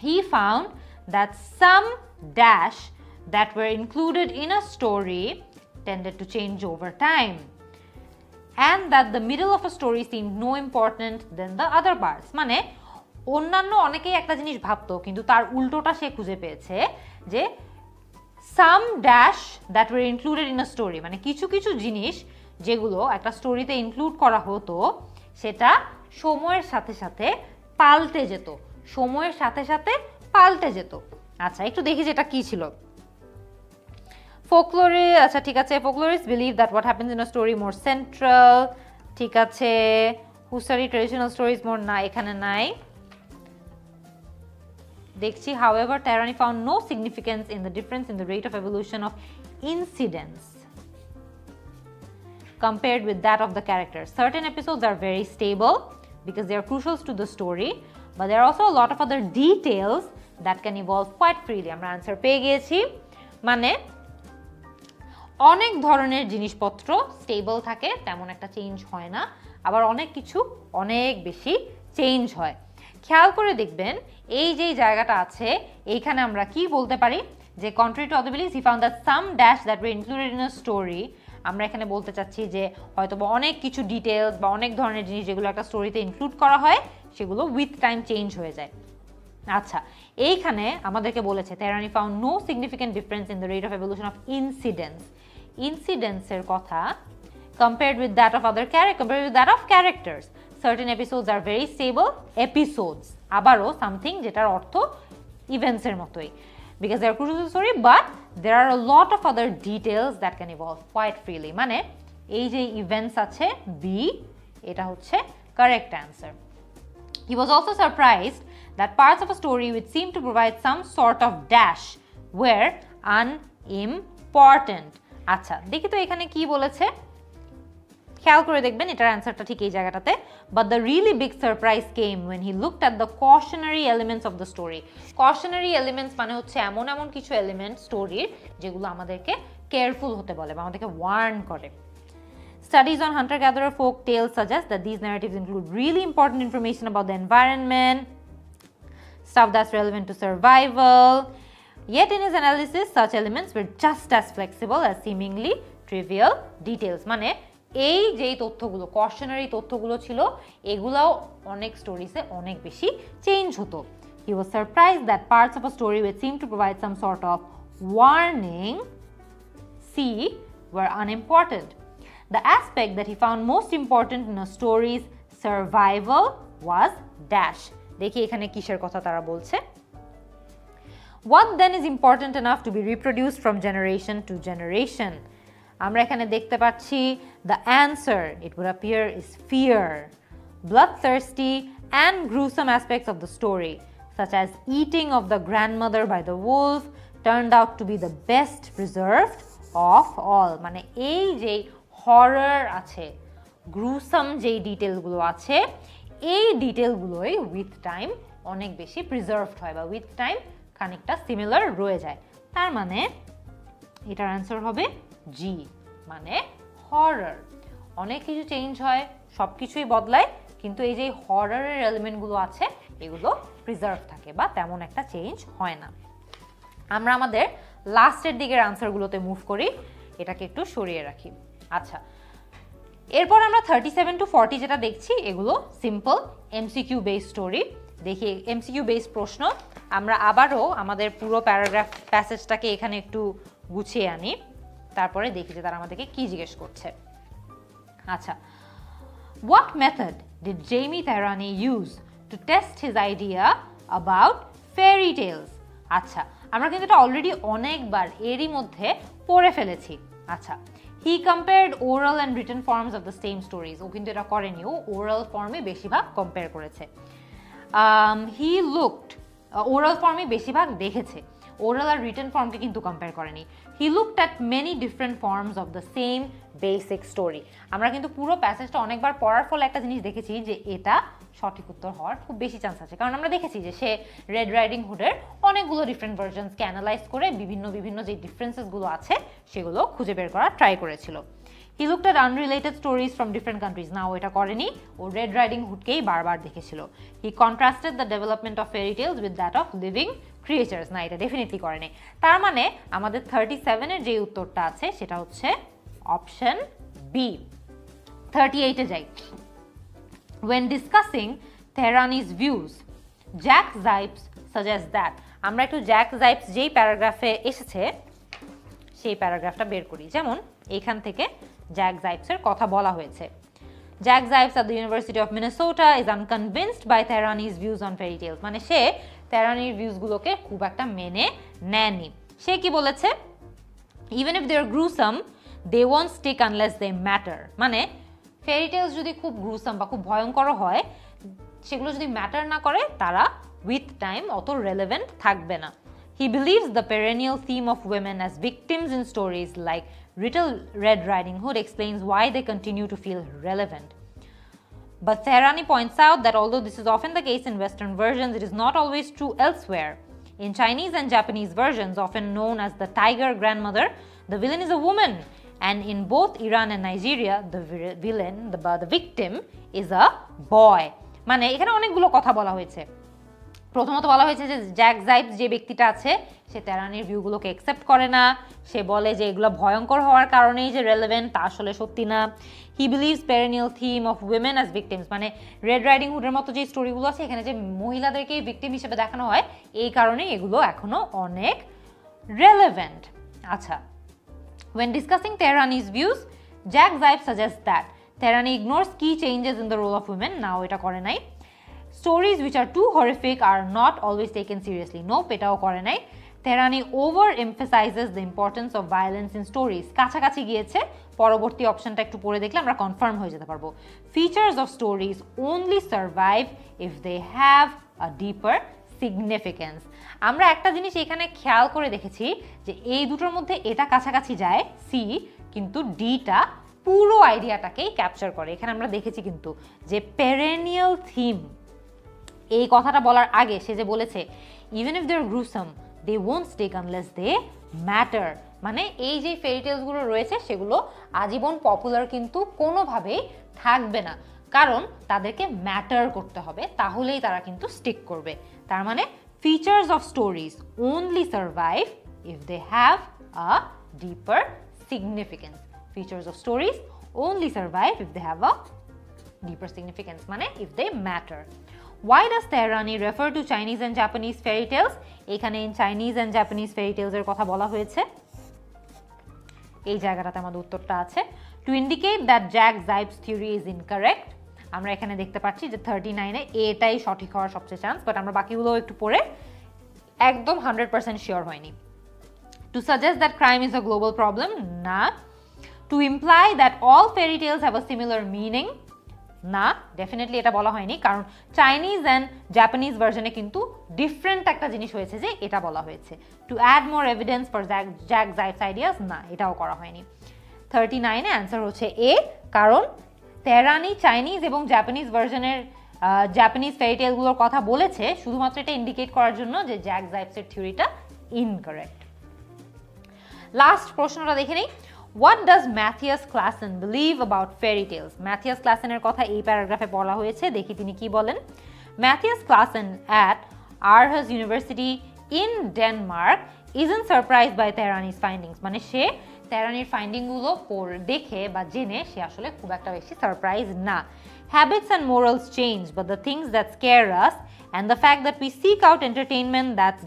A: he found that some dash that were included in a story tended to change over time, and that the middle of a story seemed no important than the other parts। মানে অন্যান্য অনেকেই একটা জিনিস ভাবতো, কিন্তু তার উল্টোটা সে খুঁজে পেয়েছে যে some dash that were included in a story, মানে কিছু কিছু জিনিস যেগুলো একটা স্টোরিতে ইনক্লুড করা হতো সেটা সময়ের সাথে সাথে পাল্টে যেত, সময়ের সাথে সাথে পাল্টে যেত। আচ্ছা একটু দেখি যেটা কি ছিল। ফোকলোরে, আচ্ছা ঠিক আছে, folklorists believe that what happens in a story more central, ঠিক আছে। Who study traditional stories more, না এখানে নাই, দেখছি। However, Tehrani found no significance in the difference in the rate of evolution of incidents compared with that of the characters. Certain episodes are very stable because they are crucial to the story, but there are also a lot of other details that can evolve quite freely. আমরা answer পেয়ে গিয়েছি, মানে অনেক ধরনের জিনিসপত্র stable থাকে, তেমন একটা চেঞ্জ হয় না, আবার অনেক কিছু অনেক বেশি চেঞ্জ হয়। খেয়াল করে দেখবেন এই যে জায়গাটা আছে, এইখানে আমরা কি বলতে পারি যে contrary to other beliefs, he found that some dash that were included in a story, আমরা এখানে বলতে চাচ্ছি যে হয়তো অনেক কিছু ডিটেলস বা অনেক ধরনের জিনিস যেগুলো একটা স্টোরিতে ইনক্লুড করা হয় সেগুলো উইথ টাইম চেঞ্জ হয়ে যায়। আচ্ছা এইখানে আমাদেরকে বলেছে Tehrani found no significant difference in the rate of evolution of incidents, ইনসিডেন্টসের কথা compared with that of characters. Certain episodes are very stable episodes, আবারও সামথিং যেটার অর্থ ইভেন্টসের মতোই, because they are crucial to the story, but there are a lot of other details that can evolve quite freely। মানে এই যে events আছে B, এটা হচ্ছে correct answer. He was also surprised that parts of a story which seemed to provide some sort of dash were unimportant। আচ্ছা দেখি তো এখানে কি বলেছে, খেয়াল করে দেখবেন এটার অ্যান্সারটা ঠিক এই জায়গাটাতে। But the really big surprise came when he looked at the cautionary elements of the story. Cautionary elements মানে হচ্ছে এমন এমন কিছু এলিমেন্ট স্টোরির যেগুলো আমাদেরকে কেয়ারফুল হতে বলে বা আমাদেরকে ওয়ার্ন করে। Studies on hunter-gatherer folk tales suggest that these narratives include really important information about the environment, stuff that's relevant to survival. Yet in his analysis, such elements were just as flexible as seemingly trivial details. মানে এই যেই তথ্যগুলো, কশনারি তথ্যগুলো ছিল, এগুলাও অনেক স্টোরিজে অনেক বেশি চেঞ্জ হতো। He was surprised that parts of a story which seemed to provide some sort of warning, were unimportant. The aspect that he found most important in a story's survival was dash। দেখি এখানে কিসের কথা তারা বলছে। What then is important enough to be reproduced from generation to generation? আমরা এখানে দেখতে পাচ্ছি the answer, it would appear, is fear. Bloodthirsty and gruesome aspects of the story, such as eating of the grandmother by the wolf, turned out to be the best preserved of all। মানে এই যে horror আছে, gruesome যেই ডিটেলগুলো আছে, এই ডিটেলগুলোই with time অনেক বেশি preserved হয় বা উইথ টাইম খানিকটা সিমিলার রয়ে যায়। তার মানে এটার অ্যান্সার হবে জি, মানে হরর। অনেক কিছু চেঞ্জ হয়, সব কিছুই বদলায়, কিন্তু এই যে হররের এলিমেন্টগুলো আছে এগুলো প্রিজার্ভ থাকে বা তেমন একটা চেঞ্জ হয় না। আমরা আমাদের লাস্টের দিকের আনসারগুলোতে মুভ করি, এটাকে একটু সরিয়ে রাখি। আচ্ছা এরপর আমরা 37 to 40 যেটা দেখছি এগুলো সিম্পল এমসিকিউ বেস স্টোরি। দেখি এমসিকিউ বেস প্রশ্ন, আমরা আবারও আমাদের পুরো প্যারাগ্রাফ প্যাসেজটাকে এখানে একটু গুছিয়ে আনি, তারপরে দেখি যে তারা আমাদেরকে কি জিজ্ঞেস করছে। আচ্ছা, what method did Jamie Tehrani use to test his idea about fairy tales? আচ্ছা আমরা কিন্তু এটা অলরেডি অনেকবার এরই মধ্যে পড়ে ফেলেছি। আচ্ছা, he compared oral and written forms of the same stories. ও কিন্তু এটা করেনি, ও ওরাল ফর্মে বেশিরভাগ কম্পেয়ার করেছে। হি লুকড, ওরাল ফর্মে বেশিরভাগ দেখেছে, ওরাল আর রিটেন ফর্মকে কিন্তু কম্পেয়ার করেনি। He looked at many different forms of the same basic story. আমরা কিন্তু পুরো প্যাসেজটা অনেকবার পড়ার ফলে একটা জিনিস দেখেছি যে এটা সঠিক উত্তর হওয়ার খুব বেশি চান্স আছে, কারণ আমরা দেখেছি যে সে রেড রাইডিং হুডের অনেকগুলো ডিফারেন্ট ভার্জনসকে অ্যানালাইজ করে বিভিন্ন যে ডিফারেন্সেসগুলো আছে সেগুলো খুঁজে বের করার ট্রাই করেছিল। He looked at unrelated stories from different countries. না, ও এটা করেনি, ও রেড রাইডিং হুডকেই বারবার দেখেছিল। He contrasted the development of fairy tales with that of living creatures. না, এটা ডেফিনেটলি করেনি। তার মানে আমাদের 37-এর যে উত্তরটা আছে সেটা হচ্ছে অপশন বি। 38-এ যাই। When discussing Tehrani's views, Jack Zipes suggests that, আমরা একটু জ্যাক জাইপস যেই প্যারাগ্রাফে এসেছে সেই প্যারাগ্রাফটা বের করি। যেমন এইখান থেকে জ্যাক জাইপসের কথা বলা হয়েছে। Jack Zipes at the University of Minnesota is unconvinced by Tehrani's views on fairy tales. মানে সে তেহরানির ভিউজগুলোকে খুব একটা মেনে নেয়নি। সে কি বলেছে? Even if they are gruesome, they won't stick unless they matter. মানে ফেরি টেলস যদি খুব গ্রুসাম বা খুব ভয়ঙ্কর হয়, সেগুলো যদি ম্যাটার না করে, তারা উইথ টাইম অত রেলেভেন্ট থাকবে না। He believes the perennial theme of women as victims in stories like Little Red Riding Hood explains why they continue to feel relevant. But Tehrani points out that although this is often the case in Western versions, it is not always true elsewhere. In Chinese and Japanese versions, often known as the Tiger Grandmother, the villain is a woman. And in both Iran and Nigeria, the villain, the victim, is a boy. মানে এখানে অনেকগুলো কথা বলা হয়েছে। প্রথমত বলা হয়েছে যে জ্যাক জাইপস যে ব্যক্তিটা আছে সে তেহরানির ভিউগুলোকে অ্যাকসেপ্ট করে না। সে বলে যে এগুলো ভয়ঙ্কর হওয়ার কারণেই যে রেলেভেন্ট, তা আসলে সত্যি না। He believes perennial theme of women as victims. মানে রেড রাইডিং হুডের মতো যে স্টোরিগুলো আছে এখানে যে মহিলাদেরকে ভিকটিম হিসেবে দেখানো হয়, এই কারণেই এগুলো এখনো অনেক রেলেভেন্ট। আচ্ছা, when discussing Tehrani's views, Jack Zipes suggests that Tehrani ignores key changes in the role of women. Now এটা করে নাই। Stories which are too horrific are not always taken seriously. Nope, এটাও করে নাই। Tehrani overemphasizes the importance of violence in stories. কাছাকাছি গিয়েছে, পরবর্তী অপশনটা একটু পড়ে দেখলে আমরা কনফার্ম হয়ে যেতে পারবো। Features of stories only survive if they have a deeper significance. আমরা একটা জিনিস এখানে খেয়াল করে দেখেছি যে এই দুটোর মধ্যে এটা কাছাকাছি যায় সি, কিন্তু ডিটা পুরো আইডিয়াটাকেই ক্যাপচার করে। এখানে আমরা দেখেছি কিন্তু যে পেরেনিয়াল থিম, এই কথাটা বলার আগে সে যে বলেছে even if they are gruesome they won't stick unless they matter. মানে এই যে ফেরি টেলসগুলো রয়েছে সেগুলো আজীবন পপুলার কিন্তু কোনোভাবেই থাকবে না, কারণ তাদেরকে ম্যাটার করতে হবে, তাহলেই তারা কিন্তু স্টিক করবে। তার মানে features of stories only survive if they have a deeper significance. Features of stories only survive if they have a deeper significance, মানে if they matter. Why does Tehrani refer to Chinese and Japanese fairy tales? এখানে in Chinese and Japanese fairy tales এর কথা বলা হয়েছে, এই জায়গাটাতে আমাদের উত্তরটা আছে। To indicate that Jack Zipes' theory is incorrect. আমরা এখানে দেখতে পাচ্ছি যে 39-এ এটাই সঠিক হওয়ার সবচেয়ে চান্স, বাট আমরা বাকিগুলো একটু পড়ে একদম 100% শিওর হয়নি। To suggest that crime is a global problem, না। To imply that all fairy tales have a similar meaning, না, ডেফিনেটলি এটা বলা হয়নি, কারণ চাইনিজ অ্যান্ড জাপানিজ ভার্জনে কিন্তু ডিফারেন্ট একটা জিনিস হয়েছে যে এটা বলা হয়েছে। To add more evidence for Jack Zipes ideas, না, এটাও করা হয়নি। 39-এ অ্যান্সার হচ্ছে এ, কারণ তেহরানি চাইনিজ এবং জাপানিজ ভার্জনের জাপানিজ ফেরি টেলগুলোর কথা বলেছে শুধুমাত্র এটা ইন্ডিকেট করার জন্য যে জ্যাক জাইপসের থিওরিটা ইনকারেক্ট। লাস্ট প্রশ্নটা দেখে নেই। What does Matthias Classen believe about fairy tales? Matthias Classen এর কথা এই প্যারাগ্রাফে বলা হয়েছে, দেখি তিনি কি বলেন। Matthias Classen at Aarhus University in Denmark isn't surprised by Tehrani's findings. মানে সে তেহরানির ফাইন্ডিংগুলো দেখে বা জেনে সে আসলে খুব একটা বেশি সারপ্রাইজ না। Habits and morals change, but the things that scare us and the fact that we seek out entertainment that's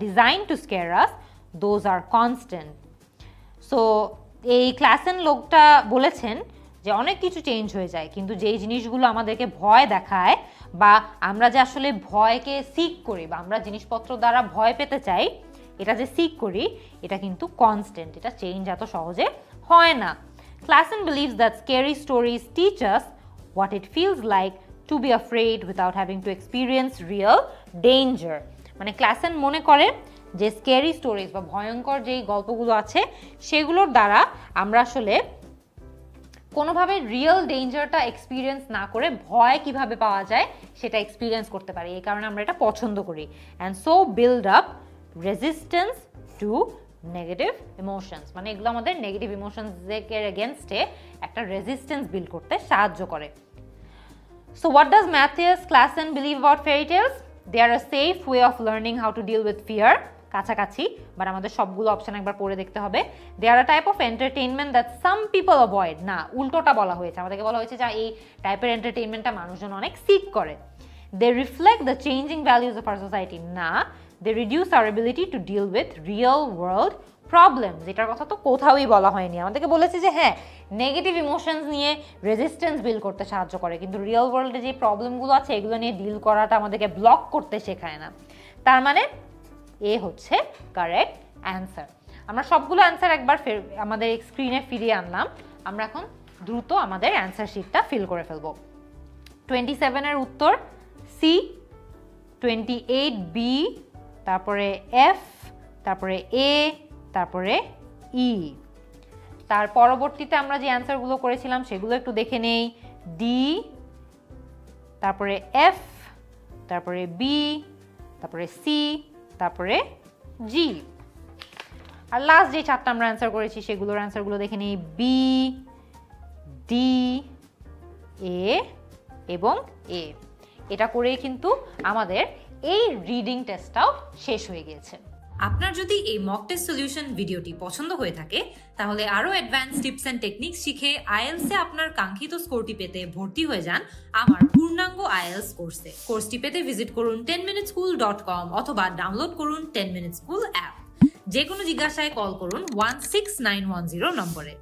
A: designed to scare us, those are constant. So এই ক্লাসেন লোকটা বলেছেন যে অনেক কিছু চেঞ্জ হয়ে যায়, কিন্তু যেই জিনিসগুলো আমাদেরকে ভয় দেখায় বা আমরা যে আসলে ভয়কে সিক করি বা আমরা জিনিসপত্র দ্বারা ভয় পেতে চাই, এটা যে সিক করি এটা কিন্তু কনস্ট্যান্ট, এটা চেঞ্জ এত সহজে হয় না। Klassen believes that scary stories teach us what it feels like to be afraid without having to experience real danger. মানে ক্লাসেন মনে করে যে স্ক্যারি স্টোরিজ বা ভয়ঙ্কর যেই গল্পগুলো আছে সেগুলোর দ্বারা আমরা আসলে কোনোভাবে রিয়েল ডেঞ্জারটা এক্সপিরিয়েন্স না করে ভয় কিভাবে পাওয়া যায় সেটা এক্সপিরিয়েন্স করতে পারি, এই কারণে আমরা এটা পছন্দ করি। And so build up resistance to negative emotions, মানে এগুলো আমাদের নেগেটিভ ইমোশনসের এগেনস্টে একটা রেজিস্ট্যান্স বিল্ড করতে সাহায্য করে। So what does Mathias Clasen believe about fairy tales? They are a safe way of learning how to deal with fear, কাছাকাছি, but আমাদের সবগুলো অপশন একবার পড়ে দেখতে হবে। They are a type of entertainment that some people avoid, না উল্টোটা বলা হয়েছে, আমাদেরকে বলা হয়েছে যে এই টাইপের এন্টারটেইনমেন্টটা মানুষজন অনেক সিক করে। They reflect the changing values of our society, না they reduce our ability to deal with real world problems, এটার কথা তো কোথাওই বলা হয়নি। আমাদেরকে বলেছে যে হ্যাঁ নেগেটিভ ইমোশনস নিয়ে রেজিস্ট্যান্স বিল্ড করতে সাহায্য করে, কিন্তু রিয়েল ওয়ার্ল্ডে যে প্রবলেমগুলো আছে এগুলো নিয়ে ডিল করাটা আমাদেরকে ব্লক করতে শেখায় না। তার মানে এ হচ্ছে কারেক্ট অ্যান্সার। আমরা সবগুলো অ্যান্সার একবার আমাদের স্ক্রিনে ফিরিয়ে আনলাম। আমরা এখন দ্রুত আমাদের অ্যান্সার শিটটা ফিল করে ফেলবো। 27-এর উত্তর সি, 28 বি, তারপরে এফ, তারপরে এ, তারপরে ই। তার পরবর্তীতে আমরা যে অ্যান্সারগুলো করেছিলাম সেগুলো একটু দেখে নেই। ডি, তারপরে এফ, তারপরে বি, তারপরে সি, তারপরে জি। আর লাস্ট যে চারটা আমরা অ্যান্সার করেছি সেগুলোর অ্যান্সারগুলো দেখে নিই। বি, ডি, এ এবং এ। এটা করেই কিন্তু আমাদের এই রিডিং টেস্টটাও শেষ হয়ে গিয়েছে।
B: আপনার যদি এই মক টেস্ট সলিউশন ভিডিওটি পছন্দ হয়ে থাকে তাহলে আরো অ্যাডভান্স টিপস এন্ড টেকনিক্স শিখে আইএলটিএস এ আপনার কাঙ্ক্ষিত স্কোরটি পেতে ভর্তি হয়ে যান আমার পূর্ণাঙ্গ আইএলটিএস কোর্সে। কোর্সটি পেতে ভিজিট করুন 10minuteschool.com অথবা ডাউনলোড করুন 10 Minute School অ্যাপ। যে কোনো জিজ্ঞাসায় কল করুন 16910 নম্বরে।